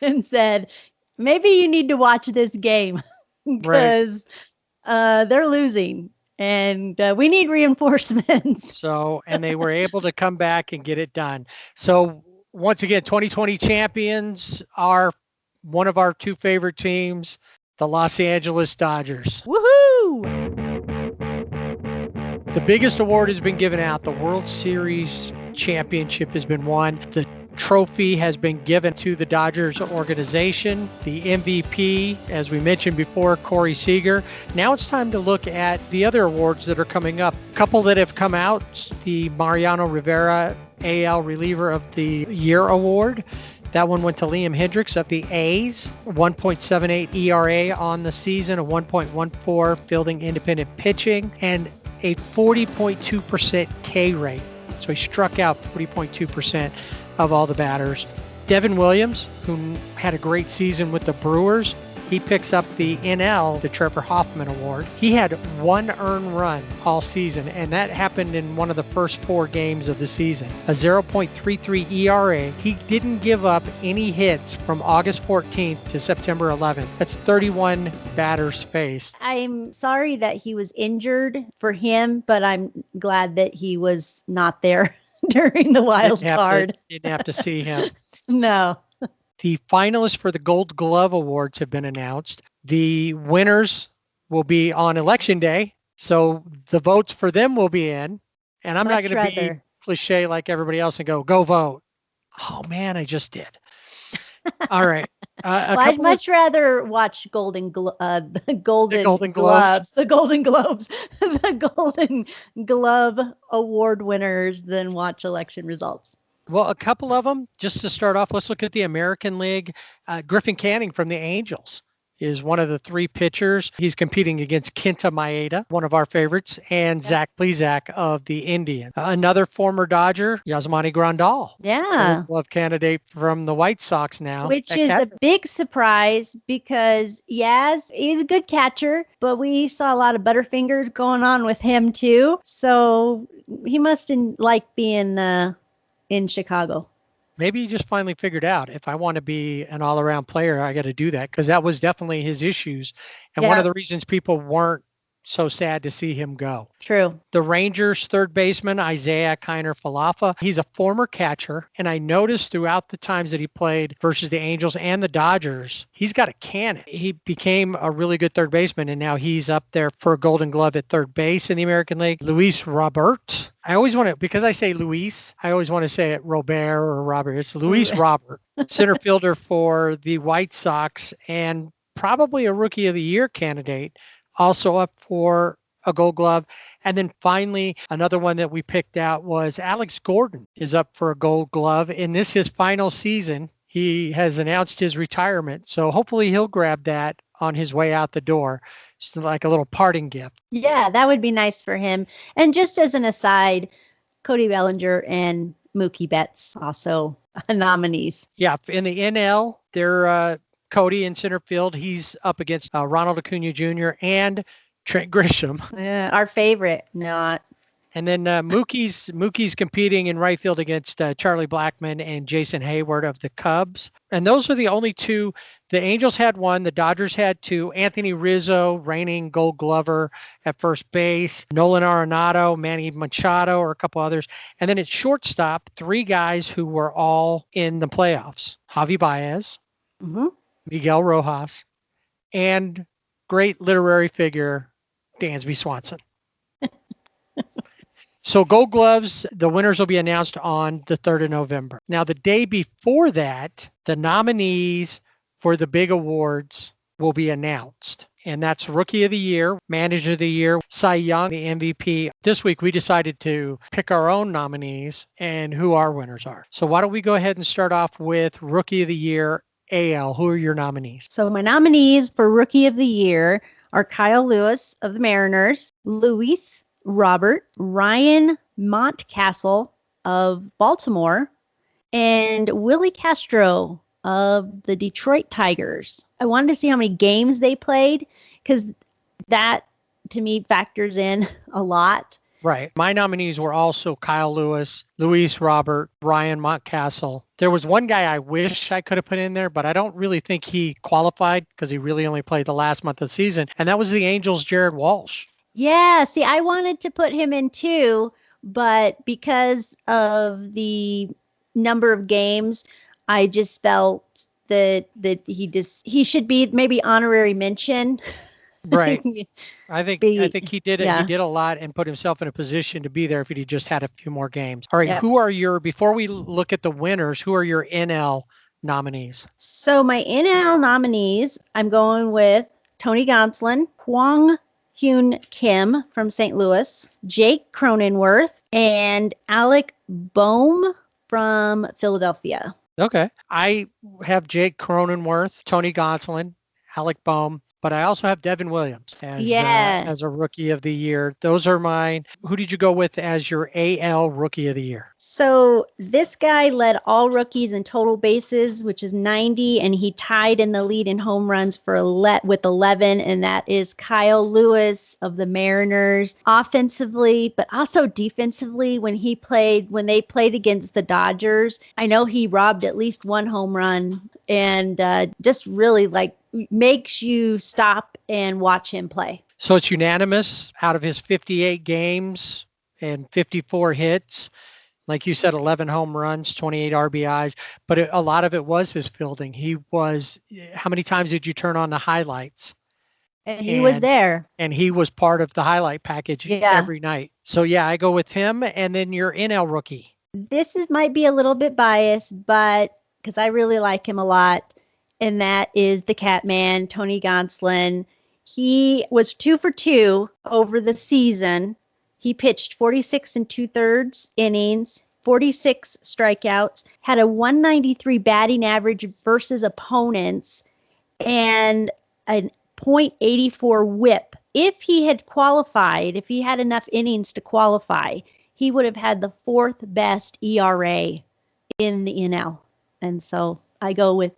and said, maybe you need to watch this game because they're losing and we need reinforcements. So, and they were able to come back and get it done. So once again, 2020 champions are one of our two favorite teams, the Los Angeles Dodgers. Woohoo! The biggest award has been given out. The World Series championship has been won. The trophy has been given to the Dodgers organization. The MVP, as we mentioned before, Corey Seager. Now it's time to look at the other awards that are coming up. A couple that have come out, the Mariano Rivera AL Reliever of the Year Award. That one went to Liam Hendriks of the A's, 1.78 ERA on the season, a 1.14 fielding independent pitching, and a 40.2% K rate. So he struck out 40.2% of all the batters. Devin Williams, who had a great season with the Brewers, he picks up the NL, the Trevor Hoffman Award. He had one earned run all season, and that happened in one of the first 4 games of the season. A 0.33 ERA. He didn't give up any hits from August 14th to September 11th. That's 31 batters faced. I'm sorry that he was injured for him, but I'm glad that he was not there during the wild card. Didn't have to see him. No. The finalists for the Gold Glove Awards have been announced. The winners will be on Election Day, so the votes for them will be in. And I'm not going to be cliche like everybody else and go vote. Oh, man, I just did. All right. I'd much rather watch the Golden Globes, the Golden Glove Award winners than watch election results. Well, a couple of them, just to start off, let's look at the American League. Griffin Canning from the Angels is one of the 3 pitchers. He's competing against Kenta Maeda, one of our favorites, and Zach Plesac of the Indians. Another former Dodger, Yasmani Grandal. Yeah. Glove candidate from the White Sox now. Which is a big surprise because Yaz, he's a good catcher, but we saw a lot of butterfingers going on with him too. So he must like being in Chicago. Maybe he just finally figured out, if I want to be an all-around player, I got to do that, because that was definitely his issues. And one of the reasons people weren't so sad to see him go. True. The Rangers third baseman, Isaiah Kiner Falefa, he's a former catcher. And I noticed throughout the times that he played versus the Angels and the Dodgers, he's got a cannon. He became a really good third baseman, and now he's up there for a Golden Glove at third base in the American League. Luis Robert. I always want to, because I say Luis, I always want to say it Robert or Robert. It's Luis Robert, center fielder for the White Sox and probably a Rookie of the Year candidate, also up for a Gold Glove. And then finally, another one that we picked out was Alex Gordon is up for a Gold Glove. In this, his final season, he has announced his retirement. So hopefully he'll grab that on his way out the door. Just like a little parting gift. Yeah, that would be nice for him. And just as an aside, Cody Bellinger and Mookie Betts also nominees. Yeah, in the NL, they're Cody in center field. He's up against Ronald Acuna Jr. and Trent Grisham. Yeah, our favorite. Not. And then Mookie's competing in right field against Charlie Blackmon and Jason Hayward of the Cubs. And those are the only two. The Angels had one. The Dodgers had two. Anthony Rizzo, reigning Gold Glover at first base. Nolan Arenado, Manny Machado, or a couple others. And then at shortstop, three guys who were all in the playoffs. Javi Baez, Miguel Rojas, and great literary figure, Dansby Swanson. So Gold Gloves, the winners will be announced on the 3rd of November. Now, the day before that, the nominees for the big awards will be announced. And that's Rookie of the Year, Manager of the Year, Cy Young, the MVP. This week, we decided to pick our own nominees and who our winners are. So why don't we go ahead and start off with Rookie of the Year, AL. Who are your nominees? So my nominees for Rookie of the Year are Kyle Lewis of the Mariners, Luis Robert, Ryan Mountcastle of Baltimore, and Willie Castro of the Detroit Tigers. I wanted to see how many games they played because that, to me, factors in a lot. Right. My nominees were also Kyle Lewis, Luis Robert, Ryan Mountcastle. There was one guy I wish I could have put in there, but I don't really think he qualified because he really only played the last month of the season. And that was the Angels' Jared Walsh. Yeah, see, I wanted to put him in too, but because of the number of games, I just felt that he should be maybe honorary mention. Right. I think he did it. Yeah. He did a lot and put himself in a position to be there if he just had a few more games. All right. Yep. Who are before we look at the winners, who are your NL nominees? So my NL nominees, I'm going with Tony Gonsolin, Kwang Hyun Kim from St. Louis, Jake Cronenworth, and Alec Boehm from Philadelphia. Okay. I have Jake Cronenworth, Tony Gonsolin, Alec Boehm, but I also have Devin Williams as a Rookie of the Year. Those are mine. Who did you go with as your AL Rookie of the Year? So this guy led all rookies in total bases, which is 90, and he tied in the lead in home runs with 11, and that is Kyle Lewis of the Mariners. Offensively, but also defensively, when they played against the Dodgers, I know he robbed at least one home run, and just really makes you stop and watch him play. So it's unanimous out of his 58 games and 54 hits. Like you said, 11 home runs, 28 RBIs, but a lot of it was his fielding. How many times did you turn on the highlights? And he was there. And he was part of the highlight package every night. So yeah, I go with him. And then your NL rookie. Might be a little bit biased, but because I really like him a lot. And that is the Catman, Tony Gonsolin. He was 2 for 2 over the season. He pitched 46 2/3 innings, 46 strikeouts, had a 193 batting average versus opponents, and a .84 whip. If he had qualified, if he had enough innings to qualify, he would have had the 4th best ERA in the NL. And so I go with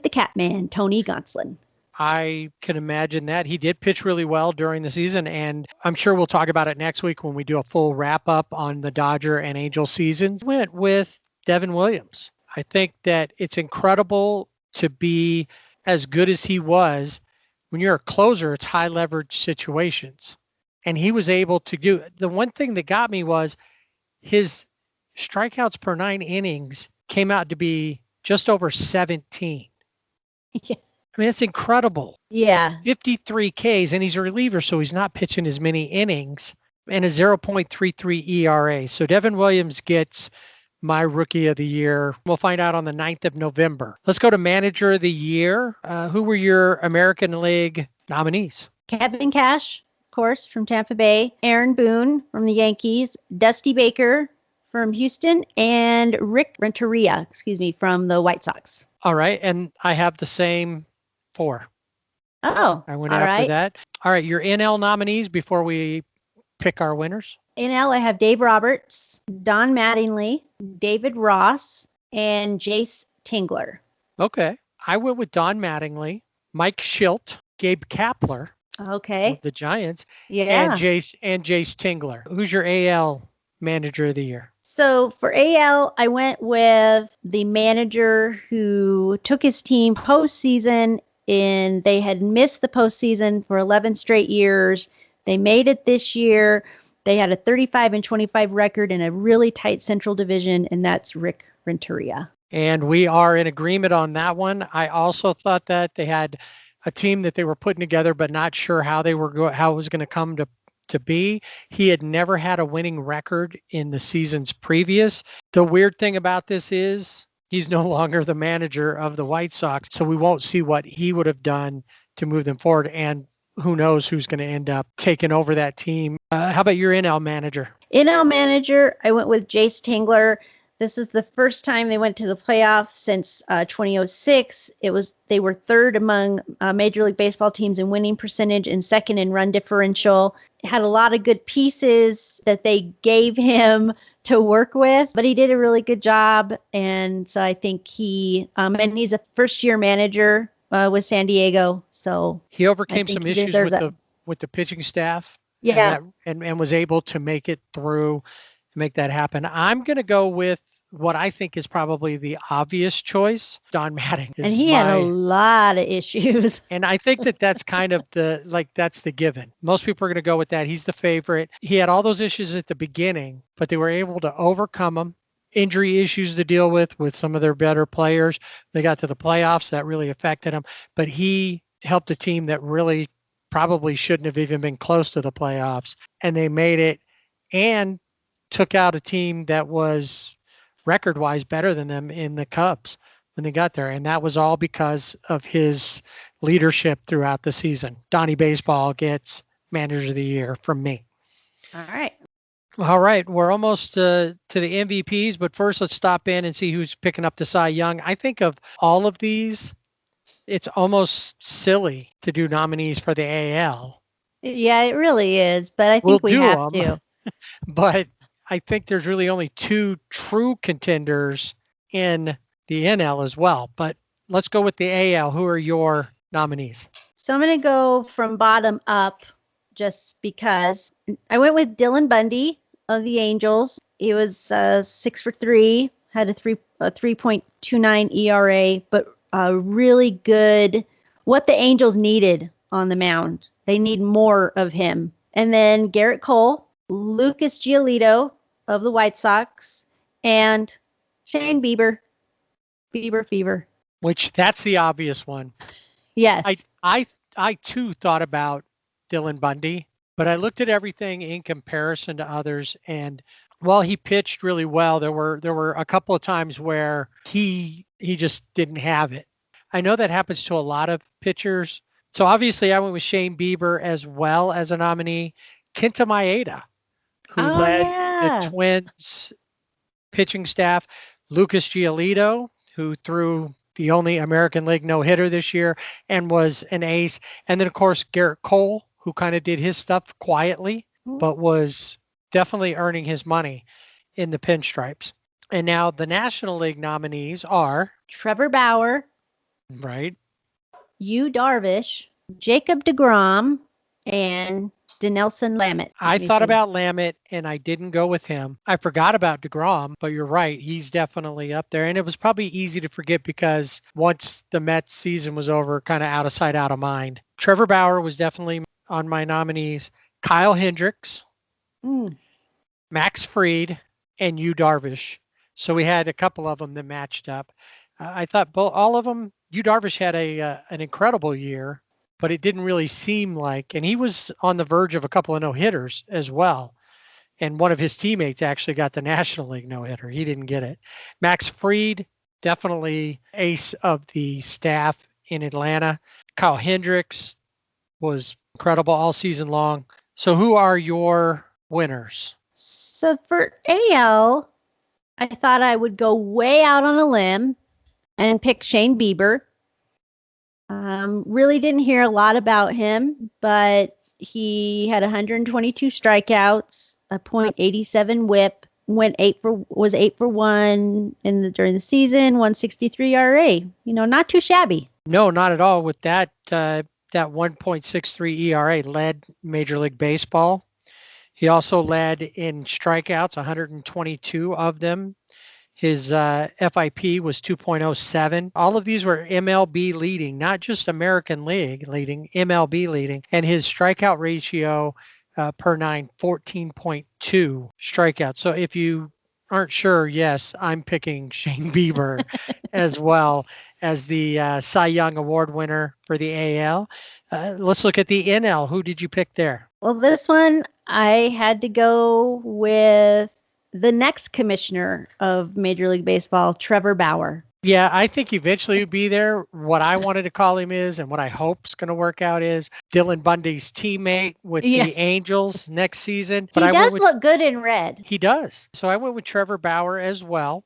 the Catman, Tony Gonsolin. I can imagine that. He did pitch really well during the season, and I'm sure we'll talk about it next week when we do a full wrap-up on the Dodger and Angel seasons. Went with Devin Williams. I think that it's incredible to be as good as he was when you're a closer, it's high leverage situations. And he was able to do the one thing that got me was his strikeouts per 9 innings came out to be just over 17. Yeah. I mean, it's incredible. Yeah. 53 Ks, and he's a reliever, so he's not pitching as many innings, and a 0.33 ERA. So Devin Williams gets my rookie of the year. We'll find out on the 9th of November. Let's go to manager of the year. Who were your American League nominees? Kevin Cash, of course, from Tampa Bay. Aaron Boone from the Yankees. Dusty Baker from Houston. And Rick Renteria, from the White Sox. All right. And I have the same 4. Oh, I went all after right. that. All right. Your NL nominees before we pick our winners. NL, I have Dave Roberts, Don Mattingly, David Ross, and Jace Tingler. Okay. I went with Don Mattingly, Mike Schilt, Gabe Kapler Okay. of the Giants, Yeah. and Jace Tingler. Who's your AL manager of the year? So for AL, I went with the manager who took his team postseason, and they had missed the postseason for 11 straight years. They made it this year. They had a 35-25 record in a really tight Central Division, and that's Rick Renteria. And we are in agreement on that one. I also thought that they had a team that they were putting together, but not sure how it was going to come to be. He had never had a winning record in the seasons previous. The weird thing about this is he's no longer the manager of the White Sox, so we won't see what he would have done to move them forward. And who knows who's going to end up taking over that team. How about your NL manager? NL manager, I went with Jace Tingler. This is the first time they went to the playoff since 2006. They were third among Major League Baseball teams in winning percentage and second in run differential. Had a lot of good pieces that they gave him to work with, but he did a really good job. And so I think and he's a first-year manager with San Diego. So he overcame some issues with the pitching staff. Yeah. And was able to make it through, make that happen. I'm going to go with what I think is probably the obvious choice, Don Mattingly. And he had a lot of issues. And I think that's kind of that's the given. Most people are going to go with that. He's the favorite. He had all those issues at the beginning, but they were able to overcome them. Injury issues to deal with some of their better players. They got to the playoffs. That really affected him. But he helped a team that really probably shouldn't have even been close to the playoffs. And they made it and took out a team that was record-wise better than them in the Cubs when they got there. And that was all because of his leadership throughout the season. Donnie Baseball gets manager of the year from me. All right. We're almost to the MVPs, but first let's stop in and see who's picking up the Cy Young. I think of all of these, it's almost silly to do nominees for the AL. Yeah, it really is, but I think we have to. But I think there's really only 2 true contenders in the NL as well. But let's go with the AL. Who are your nominees? So I'm going to go from bottom up just because. I went with Dylan Bundy of the Angels. He was 6 for 3, had a 3.29 ERA, but really good. What the Angels needed on the mound. They need more of him. And then Garrett Cole, Lucas Giolito of the White Sox, and Shane Bieber. Bieber Fever. Which that's the obvious one. Yes. I too thought about Dylan Bundy, but I looked at everything in comparison to others, and while he pitched really well, there were a couple of times where he just didn't have it. I know that happens to a lot of pitchers. So obviously I went with Shane Bieber as well as a nominee. Kenta Maeda, who led the Twins pitching staff. Lucas Giolito, who threw the only American League no-hitter this year and was an ace. And then, of course, Garrett Cole, who kind of did his stuff quietly, but was definitely earning his money in the pinstripes. And now the National League nominees are Trevor Bauer. Right. Yu Darvish, Jacob deGrom, and Dinelson Lamet. I thought about Lamet and I didn't go with him. I forgot about deGrom, but you're right. He's definitely up there. And it was probably easy to forget because once the Mets season was over, kind of out of sight, out of mind. Trevor Bauer was definitely on my nominees. Kyle Hendricks, Mm. Max Fried, and Yu Darvish. So we had a couple of them that matched up. I thought all of them. Yu Darvish had an incredible year, but it didn't really seem like, and he was on the verge of a couple of no hitters as well. And one of his teammates actually got the National League no hitter. He didn't get it. Max Fried, definitely ace of the staff in Atlanta. Kyle Hendricks was incredible all season long. So who are your winners? So for AL, I thought I would go way out on a limb and pick Shane Bieber. Really didn't hear a lot about him, but he had 122 strikeouts, a .87 WHIP, was 8-for-1 during the season, 163 ERA. Not too shabby. No, not at all. With that 1.63 ERA led Major League Baseball. He also led in strikeouts, 122 of them. His FIP was 2.07. All of these were MLB leading, not just American League leading, MLB leading. And his strikeout ratio per 9, 14.2 strikeouts. So if you aren't sure, yes, I'm picking Shane Bieber as well as the Cy Young Award winner for the AL. Let's look at the NL. Who did you pick there? Well, this one, I had to go with the next commissioner of Major League Baseball, Trevor Bauer. Yeah, I think eventually he'll be there. What I wanted to call him is, and what I hope is going to work out is Dylan Bundy's teammate with the Angels next season. But he does look good in red. He does. So I went with Trevor Bauer as well.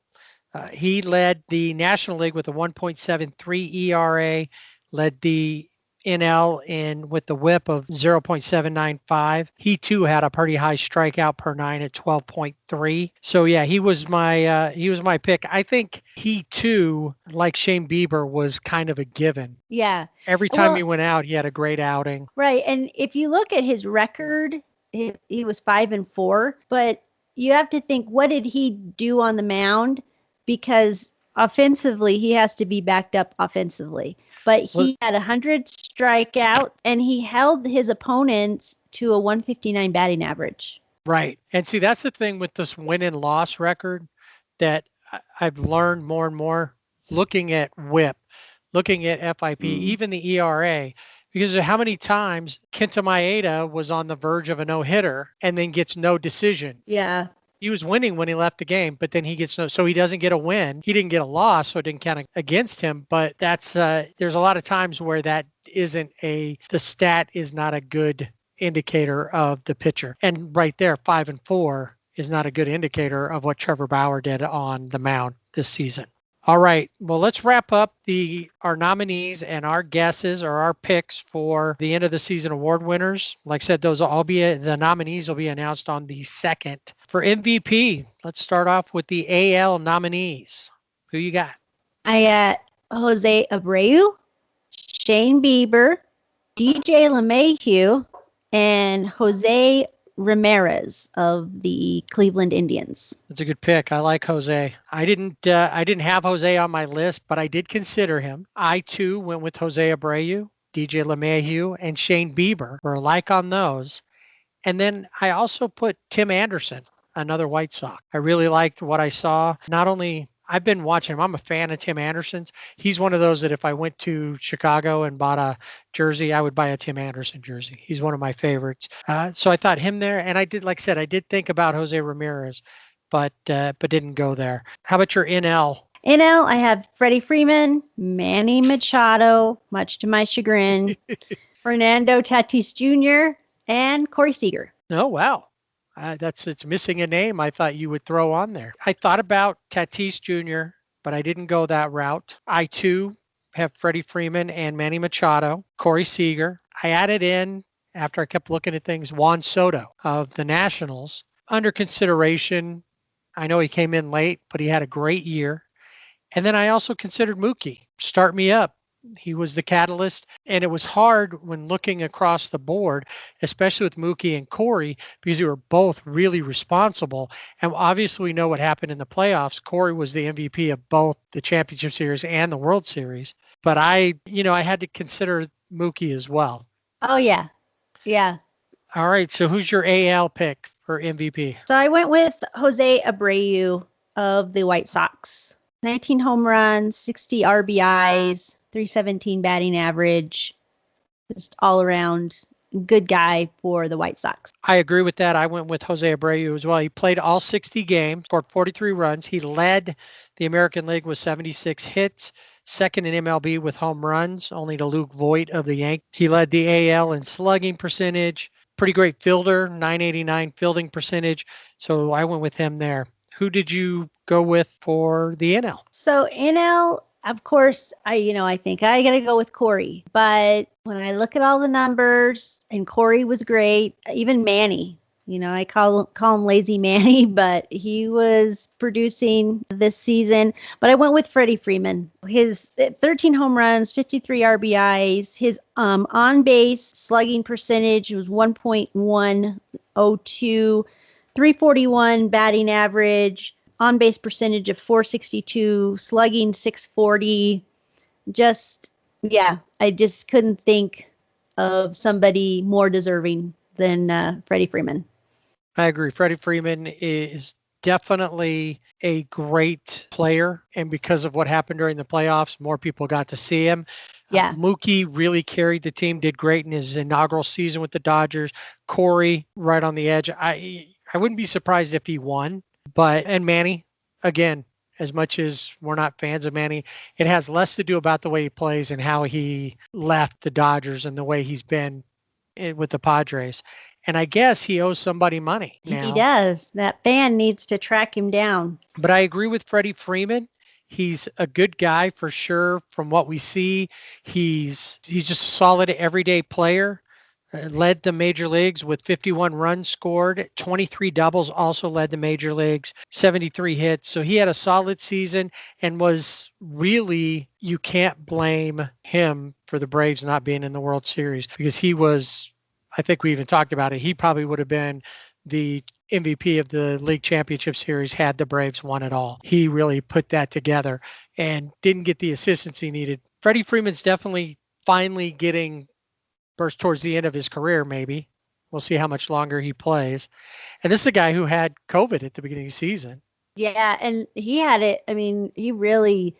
He led the National League with a 1.73 ERA, led the NL with the whip of 0.795. He too had a pretty high strikeout per 9 at 12.3. So yeah, he was my pick. I think he too, like Shane Bieber, was kind of a given. Yeah. Every time he went out, he had a great outing. Right. And if you look at his record, he was 5-4, but you have to think, what did he do on the mound? Because offensively, he has to be backed up offensively. But he had 100 strikeouts, and he held his opponents to a 159 batting average. Right. And see, that's the thing with this win and loss record that I've learned more and more, looking at whip, looking at FIP, even the ERA, because of how many times Kenta Maeda was on the verge of a no-hitter and then gets no decision. Yeah. He was winning when he left the game, but then he gets so he doesn't get a win. He didn't get a loss, so it didn't count against him. But that's there's a lot of times where that isn't the stat is not a good indicator of the pitcher. And right there, 5-4 is not a good indicator of what Trevor Bauer did on the mound this season. All right. Well, let's wrap up our nominees and our guesses or our picks for the end of the season award winners. Like I said, the nominees will be announced on the 2nd. For MVP, let's start off with the AL nominees. Who you got? I got Jose Abreu, Shane Bieber, DJ LeMahieu, and Jose Ramirez of the Cleveland Indians. That's a good pick. I like Jose. I didn't have Jose on my list, but I did consider him. I too went with Jose Abreu, DJ LeMahieu, and Shane Bieber. We're alike on those. And then I also put Tim Anderson, another White Sox. I really liked what I saw. Not only I've been watching him. I'm a fan of Tim Anderson's. He's one of those that if I went to Chicago and bought a jersey, I would buy a Tim Anderson jersey. He's one of my favorites. So I thought him there. And I did, like I said, I did think about Jose Ramirez, but didn't go there. How about your NL? NL, I have Freddie Freeman, Manny Machado, much to my chagrin, Fernando Tatis Jr., and Corey Seager. Oh, wow. It's missing a name I thought you would throw on there. I thought about Tatis Jr., but I didn't go that route. I, too, have Freddie Freeman and Manny Machado, Corey Seager. I added in, after I kept looking at things, Juan Soto of the Nationals. Under consideration, I know he came in late, but he had a great year. And then I also considered Mookie. Start me up. He was the catalyst, and it was hard when looking across the board, especially with Mookie and Corey, because they were both really responsible. And obviously we know what happened in the playoffs. Corey was the MVP of both the Championship Series and the World Series. But I had to consider Mookie as well. Oh, yeah. Yeah. All right. So who's your AL pick for MVP? So I went with Jose Abreu of the White Sox. 19 home runs, 60 RBIs, 317 batting average. Just all around good guy for the White Sox. I agree with that. I went with Jose Abreu as well. He played all 60 games, scored 43 runs. He led the American League with 76 hits, second in MLB with home runs, only to Luke Voit of the Yankees. He led the AL in slugging percentage. Pretty great fielder, 989 fielding percentage. So I went with him there. Who did you go with for the NL? So NL, of course, I think I got to go with Corey. But when I look at all the numbers, and Corey was great, even Manny, I call him Lazy Manny, but he was producing this season. But I went with Freddie Freeman. His 13 home runs, 53 RBIs. His on-base slugging percentage was 1.102, 341 batting average, on-base percentage of 462, slugging 640. I just couldn't think of somebody more deserving than Freddie Freeman. I agree. Freddie Freeman is definitely a great player. And because of what happened during the playoffs, more people got to see him. Yeah. Mookie really carried the team, did great in his inaugural season with the Dodgers. Corey, right on the edge. I wouldn't be surprised if he won. And Manny, again, as much as we're not fans of Manny, it has less to do about the way he plays and how he left the Dodgers and the way he's been with the Padres. And I guess he owes somebody money now. He does. That fan needs to track him down. But I agree with Freddie Freeman. He's a good guy for sure from what we see. He's just a solid everyday player. Led the major leagues with 51 runs scored, 23 doubles, also led the major leagues, 73 hits. So he had a solid season and was really, you can't blame him for the Braves not being in the World Series because he was, I think we even talked about it, he probably would have been the MVP of the League Championship Series had the Braves won it all. He really put that together and didn't get the assistance he needed. Freddie Freeman's definitely finally getting burst towards the end of his career, maybe. We'll see how much longer he plays. And this is the guy who had COVID at the beginning of the season. Yeah, and he had it. I mean, he really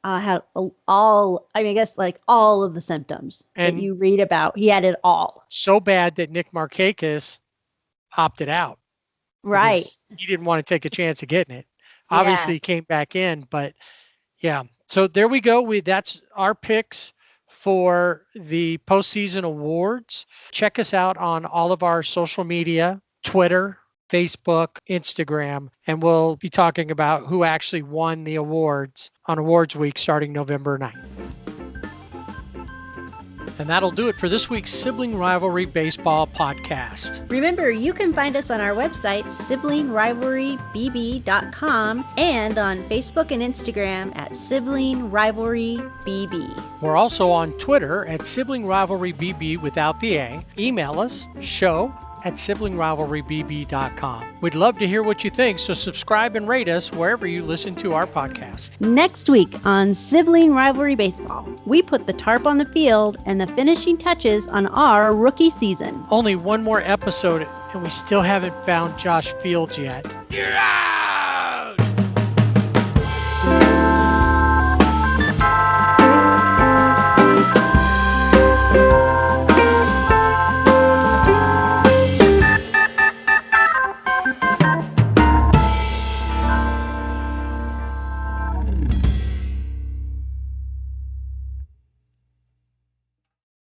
had all of the symptoms that you read about. He had it all. So bad that Nick Markakis opted out. Right. He didn't want to take a chance of getting it. Obviously, he came back in, but yeah. So there we go. That's our picks for the postseason awards. Check us out on all of our social media, Twitter, Facebook, Instagram, and we'll be talking about who actually won the awards on Awards Week starting November 9th. And that'll do it for this week's Sibling Rivalry Baseball podcast. Remember, you can find us on our website, siblingrivalrybb.com, and on Facebook and Instagram at Sibling Rivalry BB. We're also on Twitter at Sibling Rivalry BB without the A. Email us, show@siblingrivalrybb.com. We'd love to hear what you think, so subscribe and rate us wherever you listen to our podcast. Next week on Sibling Rivalry Baseball, we put the tarp on the field and the finishing touches on our rookie season. Only one more episode, and we still haven't found Josh Fields yet. Yeah!